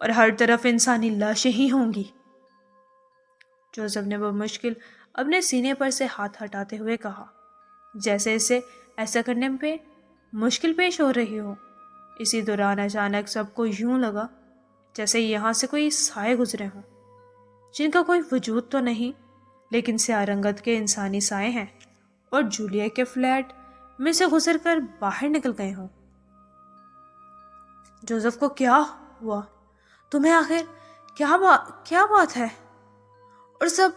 اور ہر طرف انسانی لاشیں ہی ہوں گی۔ جوزف نے بمشکل اپنے سینے پر سے ہاتھ ہٹاتے ہوئے کہا، جیسے اسے ایسا کرنے پہ مشکل پیش ہو رہی ہو۔ اسی دوران اچانک سب کو یوں لگا جیسے یہاں سے کوئی سائے گزرے ہوں، جن کا کوئی وجود تو نہیں لیکن سیاہ رنگت کے انسانی سائے ہیں اور جولیا کے فلیٹ میں سے گزر کر باہر نکل گئے ہوں۔ جوزف کو کیا ہوا؟ تمہیں آخر کیا بات ہے؟ اور سب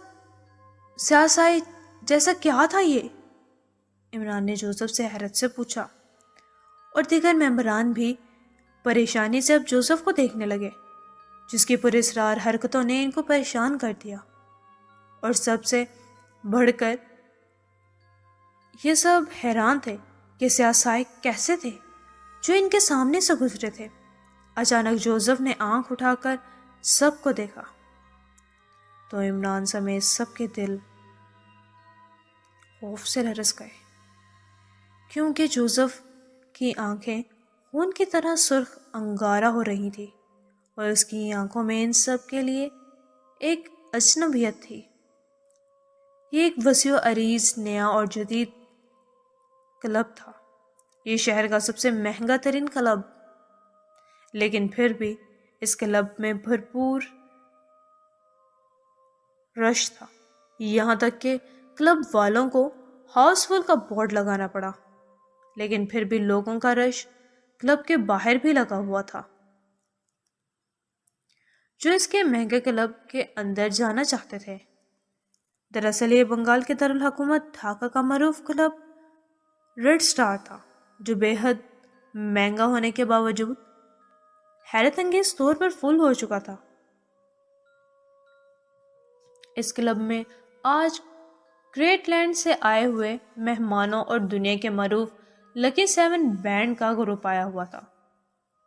سیاہ سائے جیسا کیا تھا یہ؟ عمران نے جوزف سے حیرت سے پوچھا اور دیگر ممبران بھی پریشانی سے اب جوزف کو دیکھنے لگے، جس کی پراسرار حرکتوں نے ان کو پریشان کر دیا۔ اور سب سے بڑھ کر یہ سب حیران تھے کہ سیاہ سائے کیسے تھے جو ان کے سامنے سے گزرے تھے۔ اچانک جوزف نے آنکھ اٹھا کر سب کو دیکھا تو عمران سمیت سب کے دل خوف سے لرز گئے، کیونکہ جوزف کی آنکھیں خون کی طرح سرخ انگارہ ہو رہی تھی اور اس کی آنکھوں میں ان سب کے لیے ایک اجنبیت تھی۔ یہ ایک وسیع و عریض، نیا اور جدید کلب تھا، یہ شہر کا سب سے مہنگا ترین کلب، لیکن پھر بھی اس کلب میں بھرپور رش تھا، یہاں تک کہ کلب والوں کو ہاؤس فل کا بورڈ لگانا پڑا، لیکن پھر بھی لوگوں کا رش کلب کے باہر بھی لگا ہوا تھا، جو اس کے مہنگے کلب کے اندر جانا چاہتے تھے۔ دراصل یہ بنگال کے دارالحکومت ڈھاکہ کا معروف کلب ریڈ سٹار تھا، جو بے حد مہنگا ہونے کے باوجود حیرت انگیز طور پر فل ہو چکا تھا۔ اس کلب میں آج گریٹ لینڈ سے آئے ہوئے مہمانوں اور دنیا کے معروف لکی 7 بینڈ کا گروپ آیا ہوا تھا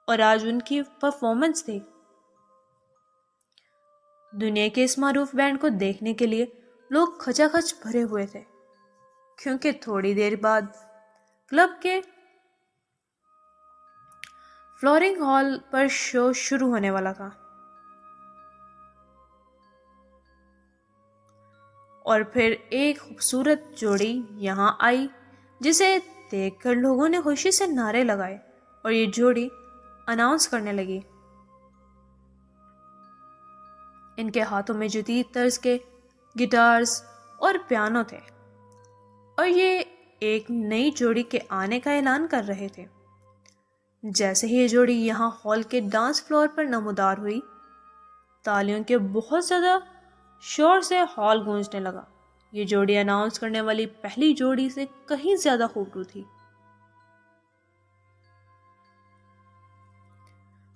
اور آج ان کی پرفارمنس تھی۔ دنیا کے اس معروف بینڈ کو دیکھنے کے لیے لوگ کھچا کھچ بھرے ہوئے تھے، کیونکہ تھوڑی دیر بعد کلب کے فلورنگ ہال پر شو شروع ہونے والا تھا اور پھر ایک خوبصورت جوڑی یہاں آئی جسے دیکھ کر لوگوں نے خوشی سے نعرے لگائے اور یہ جوڑی اناؤنس کرنے لگی۔ ان کے ہاتھوں میں جدید طرز کے گٹارز اور پیانو تھے اور یہ ایک نئی جوڑی کے آنے کا اعلان کر رہے تھے۔ جیسے ہی یہ جوڑی یہاں ہال کے ڈانس فلور پر نمودار ہوئی، تالیوں کے بہت زیادہ شور سے ہال گونجنے لگا۔ یہ جوڑی اناؤنس کرنے والی پہلی جوڑی سے کہیں زیادہ خوبصورت تھی۔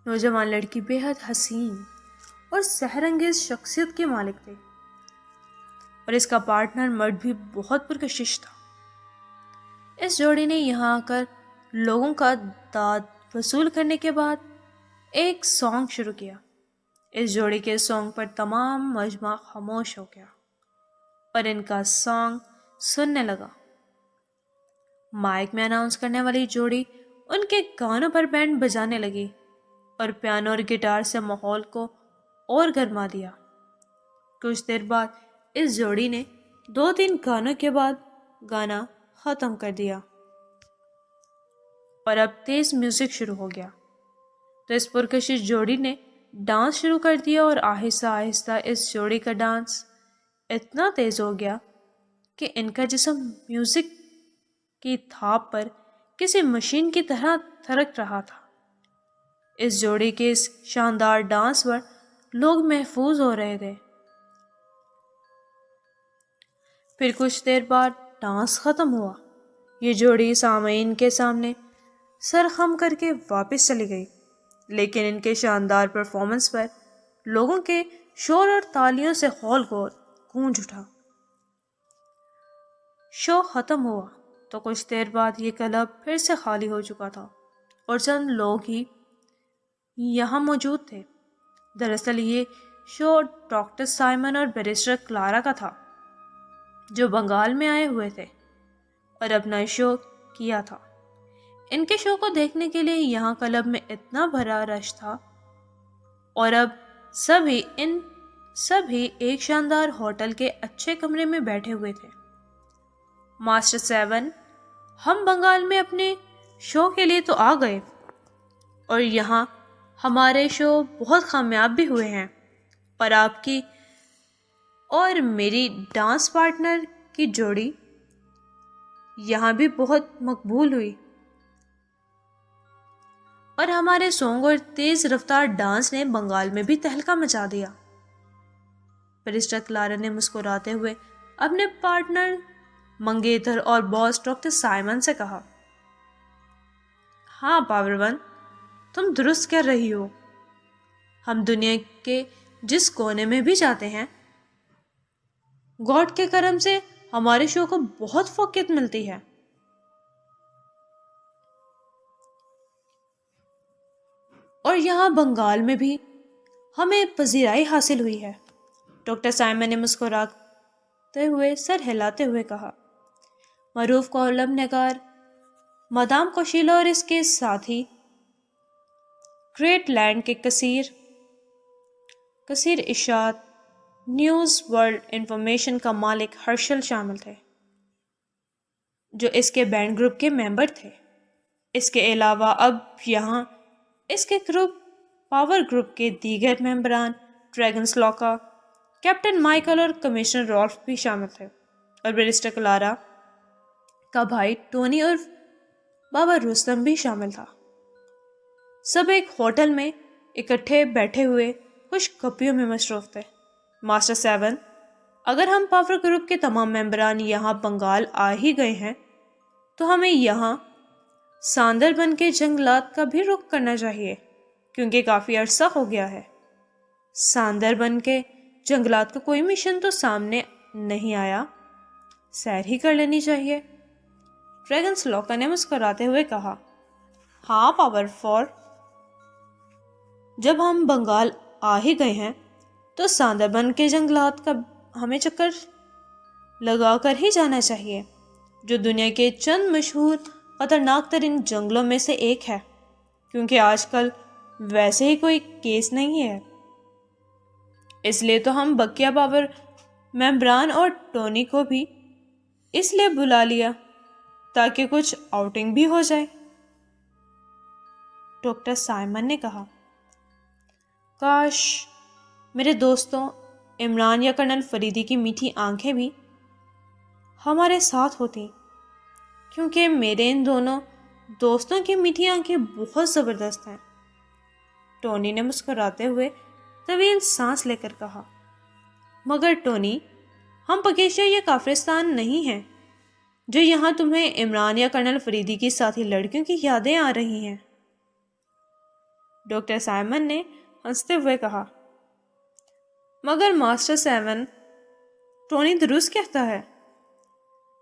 نوجوان لڑکی بے حد حسین اور سحر انگیز شخصیت کے مالک تھے اور اس کا پارٹنر مرد بھی بہت پرکشش تھا۔ اس جوڑی نے یہاں آ کر لوگوں کا داد وصول کرنے کے بعد ایک سانگ شروع کیا۔ اس جوڑی کے سانگ پر تمام مجمع خاموش ہو گیا اور ان کا سانگ سننے لگا۔ مائک میں اناؤنس کرنے والی جوڑی ان کے گانوں پر بینڈ بجانے لگی اور پیانو اور گٹار سے ماحول کو اور گرما دیا۔ کچھ دیر بعد اس جوڑی نے 2-3 گانوں کے بعد گانا ختم کر دیا اور اب تیز میوزک شروع ہو گیا، تو اس پرکشش جوڑی نے ڈانس شروع کر دیا اور آہستہ آہستہ اس جوڑی کا ڈانس اتنا تیز ہو گیا کہ ان کا جسم میوزک کی تھاپ پر کسی مشین کی طرح تھرک رہا تھا۔ اس جوڑی کے اس شاندار ڈانس پر لوگ محفوظ ہو رہے تھے۔ پھر کچھ دیر بعد ڈانس ختم ہوا۔ یہ جوڑی سامعین کے سامنے سر خم کر کے واپس چلی گئی، لیکن ان کے شاندار پرفارمنس پر لوگوں کے شور اور تالیوں سے ہال گونج اٹھا۔ شو ختم ہوا تو کچھ دیر بعد یہ کلب پھر سے خالی ہو چکا تھا اور چند لوگ ہی یہاں موجود تھے۔ دراصل یہ شو ڈاکٹر سائمن اور بیرسٹر کلارا کا تھا، جو بنگال میں آئے ہوئے تھے اور اپنا شو کیا تھا۔ ان کے شو کو دیکھنے کے لیے یہاں کلب میں اتنا بھرا رش تھا اور اب سبھی ایک شاندار ہوٹل کے اچھے کمرے میں بیٹھے ہوئے تھے۔ ماسٹر 7، ہم بنگال میں اپنے شو کے لیے تو آ گئے اور یہاں ہمارے شو بہت کامیاب بھی ہوئے ہیں، پر آپ کی اور میری ڈانس پارٹنر کی جوڑی یہاں بھی بہت مقبول ہوئی اور ہمارے سونگ اور تیز رفتار ڈانس نے بنگال میں بھی تہلکہ مچا دیا۔ بیرسٹر کلارا نے مسکراتے ہوئے اپنے پارٹنر منگیتر اور باس ڈاکٹر سائمن سے کہا، ہاں پاور ون، تم درست کر رہی ہو۔ ہم دنیا کے جس کونے میں بھی جاتے ہیں، گاڈ کے کرم سے ہمارے شو کو بہت فوقیت ملتی ہے۔ اور یہاں بنگال میں بھی ہمیں پذیرائی حاصل ہوئی ہے۔ ڈاکٹر سائمن نے مسکراتے ہوئے سر ہلاتے ہوئے کہا۔ معروف کالم نگار مادام کوشیلا اور اس کے ساتھی گریٹ لینڈ کے کثیر اشاعت نیوز ورلڈ انفارمیشن کا مالک ہرشل شامل تھے، جو اس کے بینڈ گروپ کے ممبر تھے۔ اس کے علاوہ اب یہاں اس کے گروپ پاور گروپ کے دیگر ممبران ڈریگنز لاکا، کیپٹن مائیکل اور کمشنر رالف بھی شامل تھے، اور بیرسٹر کلارا کا بھائی ٹونی اور بابا رستم بھی شامل تھا۔ سب ایک ہوٹل میں اکٹھے بیٹھے ہوئے خوش گپیوں میں مصروف تھے۔ ماسٹر 7، اگر ہم پاور گروپ کے تمام ممبران یہاں بنگال آ ہی گئے ہیں تو ہمیں یہاں ساندربن کے جنگلات کا بھی رخ کرنا چاہیے، کیونکہ کافی عرصہ ہو گیا ہے۔ ساندربن کے جنگلات کا کوئی مشن تو سامنے نہیں آیا، سیر ہی کر لینی چاہیے۔ ڈریگنز لاکا نے مسکراتے ہوئے کہا، ہاں پاور 4، جب ہم بنگال آ ہی گئے ہیں تو ساندربن کے جنگلات کا ہمیں چکر لگا کر ہی جانا چاہیے، جو دنیا کے چند مشہور خطرناک ترین جنگلوں میں سے ایک ہے، کیونکہ آج کل ویسے ہی کوئی کیس نہیں ہے۔ اس لیے تو ہم بقیہ پاور ممبران اور ٹونی کو بھی اس لیے بلا لیا تاکہ کچھ آؤٹنگ بھی ہو جائے۔ ڈاکٹر سائمن نے کہا، کاش میرے دوستوں عمران یا کرنل فریدی کی میٹھی آنکھیں بھی ہمارے ساتھ ہوتی، کیونکہ میرے ان دونوں دوستوں کی میٹھی آنکھیں بہت زبردست ہیں۔ ٹونی نے مسکراتے ہوئے طویل سانس لے کر کہا، مگر ٹونی، ہم پکیشا یا کافرستان نہیں ہیں جو یہاں تمہیں عمران یا کرنل فریدی کی ساتھی لڑکیوں کی یادیں آ رہی ہیں۔ ڈاکٹر سائمن نے ہنستے ہوئے کہا، مگر ماسٹر سیون، ٹونی درست کہتا ہے۔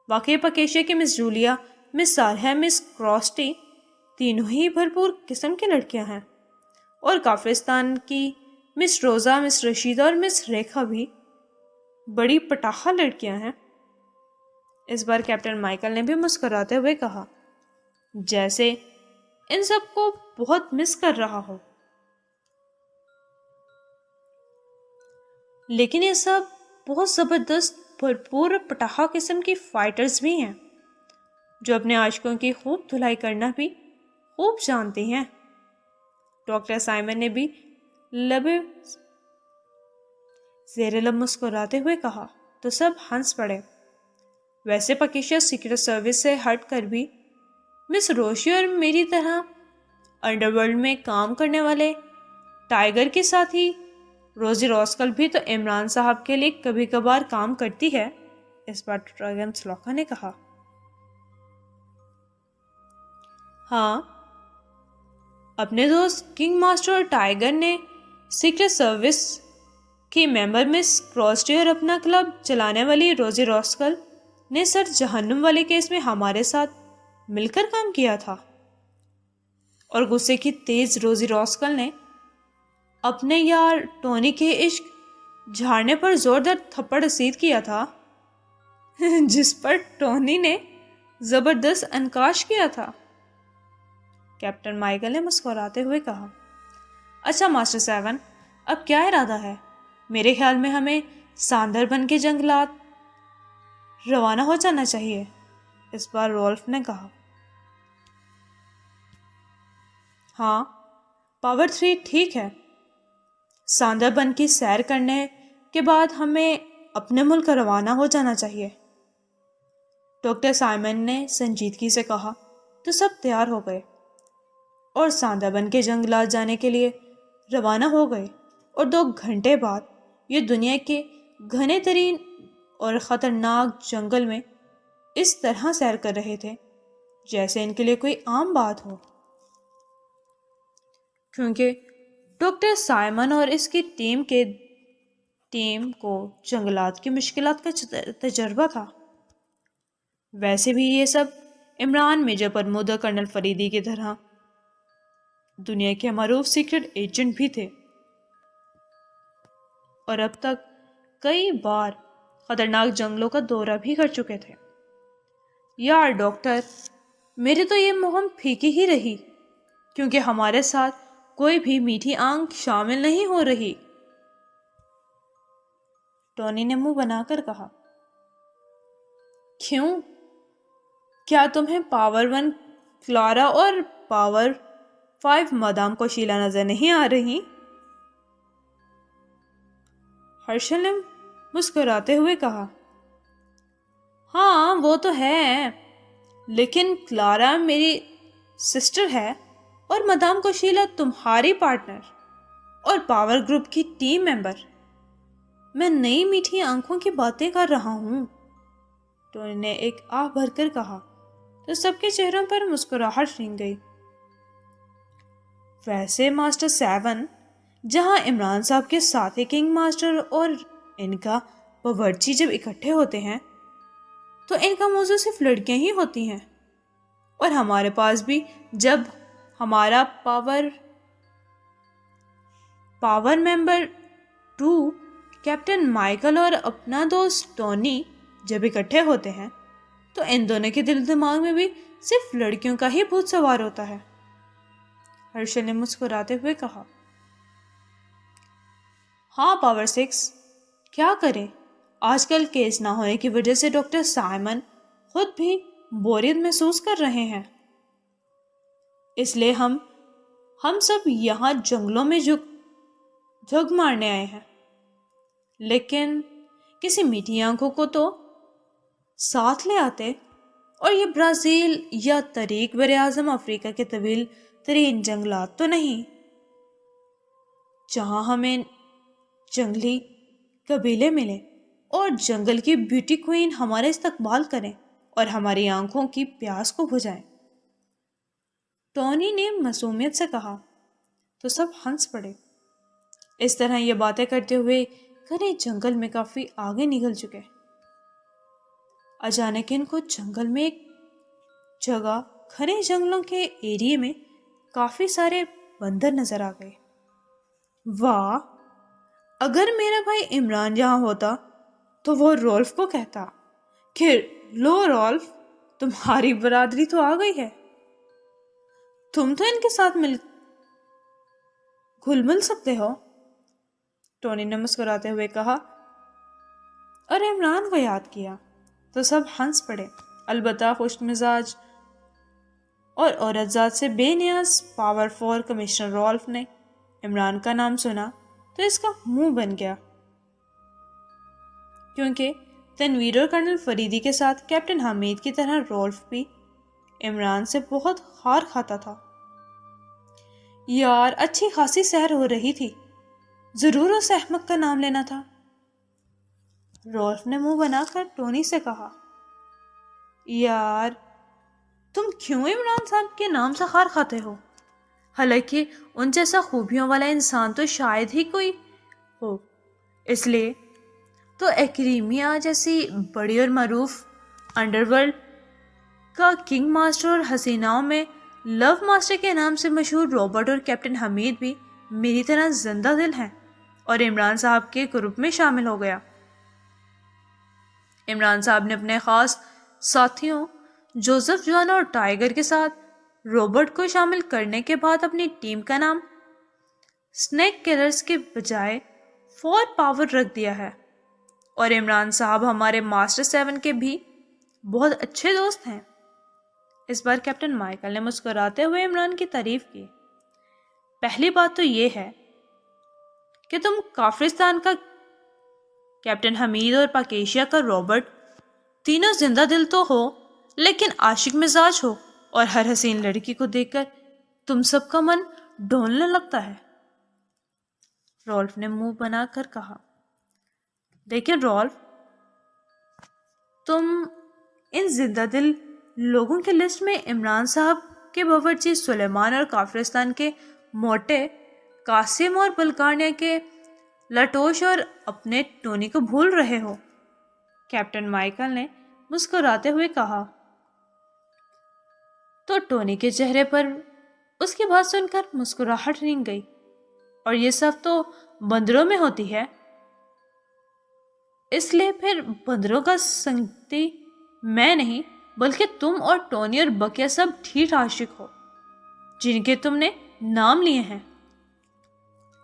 واقعی پکیشا کی مس جولیا، مس صالحہ، مس کراسٹی تینوں ہی بھرپور قسم کی لڑکیاں ہیں، اور کافرستان کی مس روزا، مس رشیدہ اور مس ریکھا بھی بڑی پٹاخہ لڑکیاں ہیں۔ اس بار کیپٹن مائیکل نے بھی مسکراتے ہوئے کہا، جیسے ان سب کو بہت مس کر رہا ہو۔ لیکن یہ سب بہت زبردست، بھرپور پٹاخہ قسم کی فائٹرز بھی ہیں، جو اپنے عاشقوں کی خوب دھلائی کرنا بھی خوب جانتی ہیں۔ ڈاکٹر سائمن نے بھی لبے زیر لب مسکراتے ہوئے کہا، تو سب ہنس پڑے۔ ویسے پکیشا سیکرٹ سروس سے ہٹ کر بھی مس روشی اور میری طرح انڈر ورلڈ میں کام کرنے والے ٹائیگر کے ساتھی روزی راسکل بھی تو عمران صاحب کے لیے کبھی کبھار کام کرتی ہے۔ اس بار ڈریگن سلوکا نے کہا، ہاں، اپنے دوست کنگ ماسٹر اور ٹائیگر نے سیکرٹ سروس کی ممبر مس کراسٹی اور اپنا کلب چلانے والی روزی راسکل نے سر جہنم والے کیس میں ہمارے ساتھ مل کر کام کیا تھا، اور غصے کی تیز روزی راسکل نے اپنے یار ٹونی کے عشق جھاڑنے پر زوردار تھپڑ رسید کیا تھا، جس پر ٹونی نے زبردست انکاش کیا تھا۔ کیپٹن مائیکل نے مسکراتے ہوئے کہا، اچھا ماسٹر سیون، اب کیا ارادہ ہے؟ میرے خیال میں ہمیں ساندر بن کے جنگلات روانہ ہو جانا چاہیے۔ اس بار رولف نے کہا، ہاں، پاور 3 ٹھیک ہے۔ ساندر بن کی سیر کرنے کے بعد ہمیں اپنے ملک روانہ ہو جانا چاہیے۔ ڈاکٹر سائمن نے سنجیدگی سے کہا، تو سب تیار ہو گئے اور ساندر بن کے جنگلات جانے کے لیے روانہ ہو گئے، اور 2 گھنٹے بعد یہ دنیا کے گھنے ترین اور خطرناک جنگل میں اس طرح سیر کر رہے تھے جیسے ان کے لیے کوئی عام بات ہو، کیونکہ ڈاکٹر سائمن اور اس کی ٹیم کو جنگلات کی مشکلات کا تجربہ تھا۔ ویسے بھی یہ سب عمران میجر پرمود اور کرنل فریدی کی طرح دنیا کے معروف سیکرٹ ایجنٹ بھی تھے، اور اب تک کئی بار خطرناک جنگلوں کا دورہ بھی کر چکے تھے۔ یار ڈاکٹر، میری تو یہ مہم پھیکی ہی رہی، کیونکہ ہمارے ساتھ کوئی بھی میٹھی آنکھ شامل نہیں ہو رہی۔ ٹونی نے منہ بنا کر کہا، کیوں؟ کیا تمہیں پاور 1 کلارا اور پاور 5 مادام کو شیلا نظر نہیں آ رہی؟ ہرشل نے مسکراتے ہوئے کہا، ہاں وہ تو ہے، لیکن کلارا میری سسٹر ہے اور مدام کوشیلا تمہاری پارٹنر اور پاور گروپ کی ٹیم ممبر۔ میں نئی میٹھی آنکھوں کی باتیں کر رہا ہوں، ٹونی نے ایک آہ بھر کر کہا، تو سب کے چہروں پر مسکراہٹ رنگ گئی۔ ویسے ماسٹر سیون، جہاں عمران صاحب کے ساتھی کنگ ماسٹر اور ان کا باورچی جب اکٹھے ہوتے ہیں تو ان کا موضوع صرف لڑکیاں ہی ہوتی ہیں، اور ہمارے پاس بھی جب ہمارا پاور ممبر 2 کیپٹن مائیکل اور اپنا دوست ٹونی جب اکٹھے ہوتے ہیں تو ان دونوں کے دل دماغ میں بھی صرف لڑکیوں کا ہی بھوت سوار ہوتا ہے۔ ہرشل نے مسکراتے ہوئے کہا۔ ہاں پاور سکس، کیا کریں، آج کل کیس نہ ہونے کی وجہ سے ڈاکٹر سائمن خود بھی بوریت محسوس کر رہے ہیں، اس لیے ہم سب یہاں جنگلوں میں جھگ مارنے آئے ہیں، لیکن کسی میٹھی آنکھوں کو تو ساتھ لے آتے، اور یہ برازیل یا طریق براعظم افریقہ کے طویل ترین جنگلات تو نہیں جہاں ہمیں جنگلی قبیلے ملیں اور جنگل کی بیوٹی کوئین ہمارا استقبال کریں اور ہماری آنکھوں کی پیاس کو بجھائیں۔ ٹونی نے معصومیت سے کہا تو سب ہنس پڑے۔ اس طرح یہ باتیں کرتے ہوئے گھنے جنگل میں کافی آگے نکل چکے۔ اچانک ان کو جنگل میں ایک جگہ گھنے جنگلوں کے ایریے میں کافی سارے بندر نظر آ گئے۔ واہ، اگر میرا بھائی عمران یہاں ہوتا تو وہ رولف کو کہتا کہ لو رولف، تمہاری برادری تو آ گئی ہے، تم تو ان کے ساتھ گھل مل سکتے ہو۔ ٹونی نے مسکراتے ہوئے کہا اور عمران کو یاد کیا تو سب ہنس پڑے۔ البتہ خوش مزاج اور عورت ذات سے بے نیاز پاور فور کمشنر رولف نے عمران کا نام سنا تو اس کا منہ بن گیا، کیونکہ تنویر اور کرنل فریدی کے ساتھ کیپٹن حمید کی طرح رولف بھی عمران سے بہت خار کھاتا تھا۔ یار، اچھی خاصی سیر ہو رہی تھی، ضرور اس احمق کا نام لینا تھا۔ رولف نے منہ بنا کر ٹونی سے کہا، یار تم کیوں عمران صاحب کے نام سے خار کھاتے ہو؟ حالانکہ ان جیسا خوبیوں والا انسان تو شاید ہی کوئی ہو، اس لیے تو ایکریمیا جیسی بڑی اور معروف انڈر ورلڈ کا کنگ ماسٹر اور حسیناؤں میں لو ماسٹر کے نام سے مشہور رابرٹ اور کیپٹن حمید بھی میری طرح زندہ دل ہیں اور عمران صاحب کے گروپ میں شامل ہو گیا۔ عمران صاحب نے اپنے خاص ساتھیوں جوزف جوان اور ٹائیگر کے ساتھ رابرٹ کو شامل کرنے کے بعد اپنی ٹیم کا نام سنیک کلرز کے بجائے فور پاور رکھ دیا ہے، اور عمران صاحب ہمارے ماسٹر 7 کے بھی بہت اچھے دوست ہیں۔ اس بار کیپٹن مائیکل نے مسکراتے ہوئے عمران کی تعریف کی۔ پہلی بات تو یہ ہے کہ تم کافرستان کا کیپٹن حمید اور پاکیشیا کا رابرٹ تینوں زندہ دل تو ہو، لیکن عاشق مزاج ہو، اور ہر حسین لڑکی کو دیکھ کر تم سب کا من ڈولنے لگتا ہے۔ رولف نے منہ بنا کر کہا، لیکن رولف، تم ان زندہ دل لوگوں کی لسٹ میں عمران صاحب کے باورچی سلیمان اور کافرستان کے موٹے قاسم اور بلکانیہ کے لٹوش اور اپنے ٹونی کو بھول رہے ہو۔ کیپٹن مائیکل نے مسکراتے ہوئے کہا تو ٹونی کے چہرے پر اس کی بات سن کر مسکراہٹ رنگ گئی۔ اور یہ سب تو بندروں میں ہوتی ہے، اس لیے پھر بندروں کا سنگتی میں نہیں بلکہ تم اور ٹونی اور بقیہ سب ٹھیٹ عاشق ہو جن کے تم نے نام لیے ہیں۔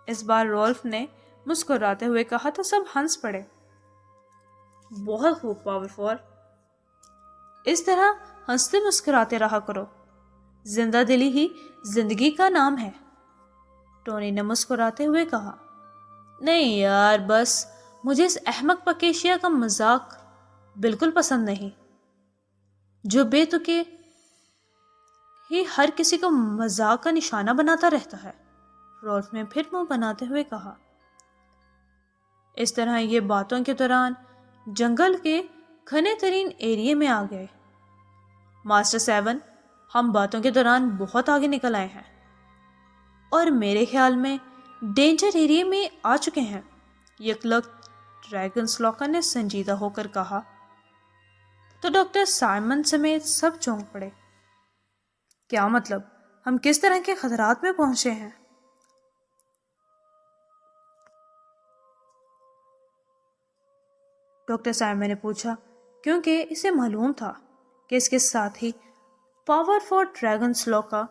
اس بار رولف نے مسکراتے ہوئے کہا تو سب ہنس پڑے۔ بہت خوب پاور فور، اس طرح ہنستے مسکراتے رہا کرو، زندہ دلی ہی زندگی کا نام ہے۔ ٹونی نے مسکراتے ہوئے کہا، نہیں یار، بس مجھے اس احمق پاکیشیا کا مذاق بالکل پسند نہیں، جو بے تکے ہی ہر کسی کو مذاق کا نشانہ بناتا رہتا ہے۔ رولف نے پھر منہ بناتے ہوئے کہا۔ اس طرح یہ باتوں کے دوران جنگل کے گھنے ترین ایریے میں آ گئے۔ ماسٹر 7، ہم باتوں کے دوران بہت آگے نکل آئے ہیں اور میرے خیال میں ڈینجر ایریے میں آ چکے ہیں، یکلک ڈریگن سلاکر نے سنجیدہ ہو کر کہا تو ڈاکٹر سائمن سمیت سب چونک پڑے۔ کیا مطلب؟ ہم کس طرح کے خطرات میں پہنچے ہیں؟ ڈاکٹر سائمن نے پوچھا، کیونکہ اسے معلوم تھا کہ اس کے ساتھ ہی پاور فور ڈریگن سلوکا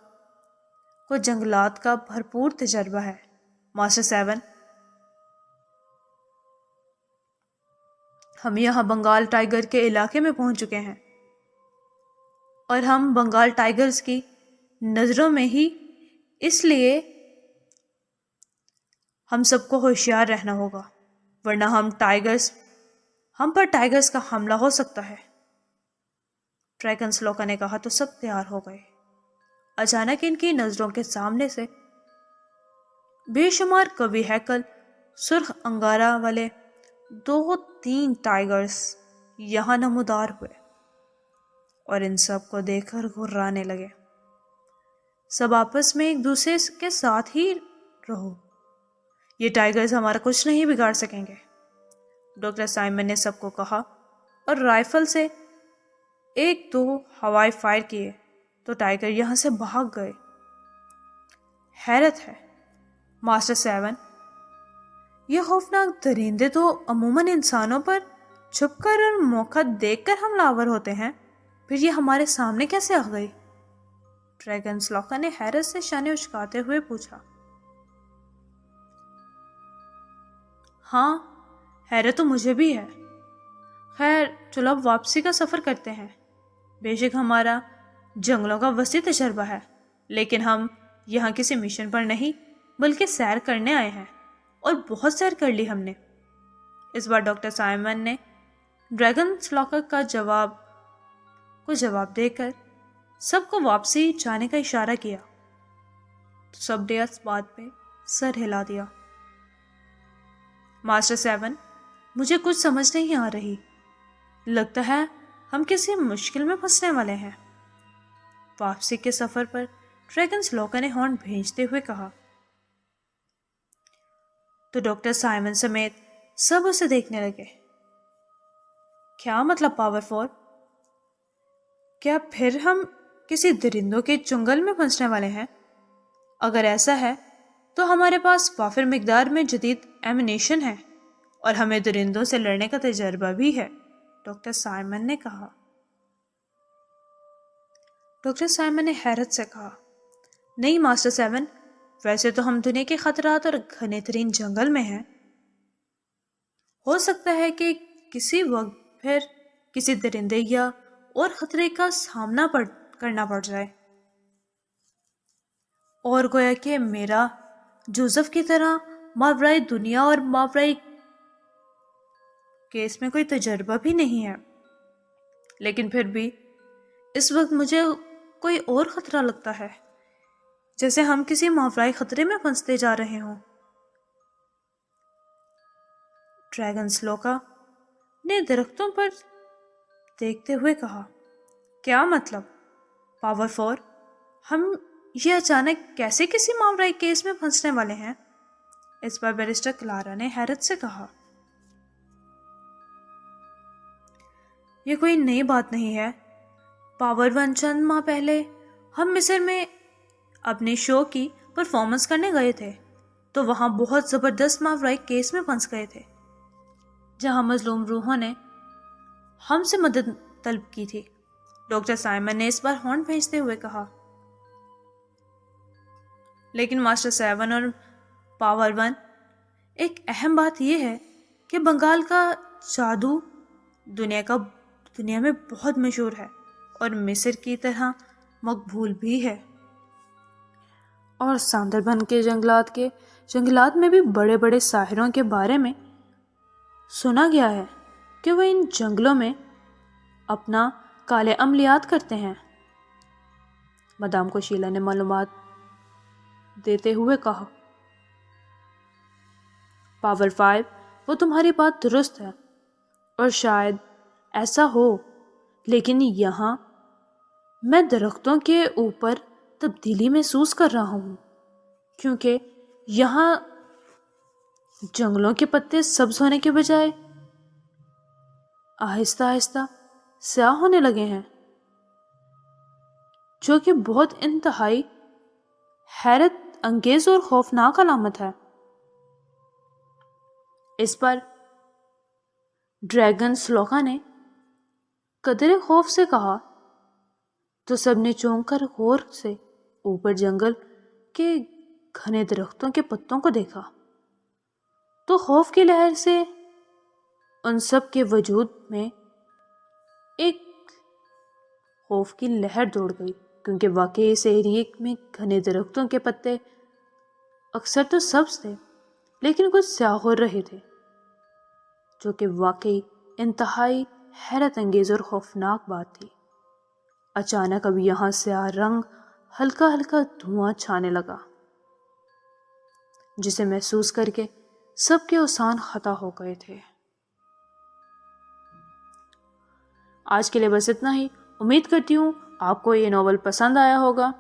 کو جنگلات کا بھرپور تجربہ ہے۔ ماسٹر 7، ہم یہاں بنگال ٹائیگر کے علاقے میں پہنچ چکے ہیں، اور ہم بنگال ٹائیگرز کی نظروں میں ہی، اس لیے ہم سب کو ہوشیار رہنا ہوگا، ورنہ ہم پر ٹائیگرز کا حملہ ہو سکتا ہے۔ ڈریگن سلوکا نے کہا تو سب تیار ہو گئے۔ اچانک ان کی نظروں کے سامنے سے بے شمار قوی ہیکل، سرخ انگارہ والے 2-3 ٹائیگرز یہاں نمودار ہوئے، اور ان سب کو دیکھ کر گھرانے لگے۔ سب آپس میں ایک دوسرے کے ساتھ ہی رہو، یہ ٹائیگرز ہمارا کچھ نہیں بگاڑ سکیں گے، ڈاکٹر سائمن نے سب کو کہا، اور رائفل سے 1-2 ہوائی فائر کیے تو ٹائیگر یہاں سے بھاگ گئے۔ حیرت ہے ماسٹر 7، یہ خوفناک درندے تو عموماً انسانوں پر چھپ کر اور موقع دیکھ کر حملہ آور ہوتے ہیں، پھر یہ ہمارے سامنے کیسے آ گئی؟ ڈریگن سلوکا نے حیرت سے شانے اچکاتے ہوئے پوچھا۔ ہاں، حیرت تو مجھے بھی ہے۔ خیر چلو اب واپسی کا سفر کرتے ہیں۔ بے شک ہمارا جنگلوں کا وسیع تجربہ ہے، لیکن ہم یہاں کسی مشن پر نہیں بلکہ سیر کرنے آئے ہیں، اور بہت سیر کر لی ہم نے۔ اس بار ڈاکٹر سائمن نے ڈریگن سلوکا کا جواب دے کر سب کو واپسی جانے کا اشارہ کیا تو سب نے اس بات پہ سر ہلا دیا۔ ماسٹر 7، مجھے کچھ سمجھ نہیں آ رہی، لگتا ہے ہم کسی مشکل میں پھنسنے والے ہیں۔ واپسی کے سفر پر ڈریگن سلوکا نے ہارن بھیجتے ہوئے کہا، تو ڈاکٹر سائمن سمیت سب اسے دیکھنے لگے۔ کیا مطلب پاور 4؟ کیا پھر ہم کسی درندوں کے چنگل میں پھنسنے والے ہیں؟ اگر ایسا ہے تو ہمارے پاس وافر مقدار میں جدید ایمونیشن ہے، اور ہمیں درندوں سے لڑنے کا تجربہ بھی ہے، ڈاکٹر سائمن نے کہا۔ ڈاکٹر سائمن نے حیرت سے کہا، نہیں ماسٹر 7، ویسے تو ہم دنیا کے خطرات اور گھنے ترین جنگل میں ہیں، ہو سکتا ہے کہ کسی وقت پھر کسی درندے یا اور خطرے کا سامنا کرنا پڑ جائے، اور گویا کہ میرا جوزف کی طرح ماورائی دنیا اور ماورائی کیس میں کوئی تجربہ بھی نہیں ہے، لیکن پھر بھی اس وقت مجھے کوئی اور خطرہ لگتا ہے، جیسے ہم کسی ماورائی خطرے میں پھنستے جا رہے ہوں۔ ڈریگن سلوکا نے درختوں پر دیکھتے ہوئے کہا، کیا مطلب پاور 4؟ ہم یہ اچانک کیسے کسی ماورائی کیس میں پھنسنے والے ہیں؟ اس پر بیرسٹر کلارا نے حیرت سے کہا، یہ کوئی نئی بات نہیں ہے۔ پاور 1 چند ماہ پہلے ہم مصر میں اپنے شو کی پرفارمنس کرنے گئے تھے، تو وہاں بہت زبردست ماورائی کیس میں پھنس گئے تھے، جہاں مظلوم روحوں نے ہم سے مدد طلب کی تھی، ڈاکٹر سائمن نے اس بار ہارن بھیجتے ہوئے کہا۔ لیکن ماسٹر 7 اور پاور 1، ایک اہم بات یہ ہے کہ بنگال کا جادو دنیا میں بہت مشہور ہے، اور مصر کی طرح مقبول بھی ہے، اور ساندربن کے جنگلات میں بھی بڑے بڑے ساحروں کے بارے میں سنا گیا ہے کہ وہ ان جنگلوں میں اپنا کالے عملیات کرتے ہیں، مدام کو شیلا نے معلومات دیتے ہوئے کہا۔ پاور 5، وہ تمہاری بات درست ہے، اور شاید ایسا ہو، لیکن یہاں میں درختوں کے اوپر تبدیلی محسوس کر رہا ہوں، کیونکہ یہاں جنگلوں کے پتے سبز ہونے کے بجائے آہستہ آہستہ سیاہ ہونے لگے ہیں، جو کہ بہت انتہائی حیرت انگیز اور خوفناک علامت ہے۔ اس پر ڈریگن سلوکا نے قدرے خوف سے کہا، تو سب نے چونک کر غور سے اوپر جنگل کے گھنے درختوں کے پتوں کو دیکھا تو خوف کی لہر سے ان سب کے وجود میں ایک خوف کی لہر دوڑ گئی، کیونکہ واقعی اس ایریے میں گھنے درختوں کے پتے اکثر تو سبز تھے لیکن کچھ سیاہ ہو رہے تھے، جو کہ واقعی انتہائی حیرت انگیز اور خوفناک بات تھی۔ اچانک اب یہاں سیاہ رنگ ہلکا ہلکا دھواں چھانے لگا، جسے محسوس کر کے سب کے اوزان خطا ہو گئے تھے۔ آج کے لیے بس اتنا ہی۔ امید کرتی ہوں آپ کو یہ ناول پسند آیا ہوگا،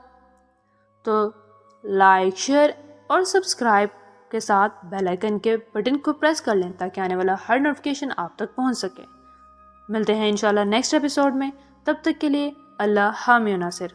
تو لائک، شیئر اور سبسکرائب کے ساتھ بیل آئیکن کے بٹن کو پریس کر لیں تاکہ آنے والا ہر نوٹیفیکیشن آپ تک پہنچ سکے۔ ملتے ہیں انشاءاللہ نیکسٹ ایپیسوڈ میں، تب تک کے لیے اللہ حامی و ناصر۔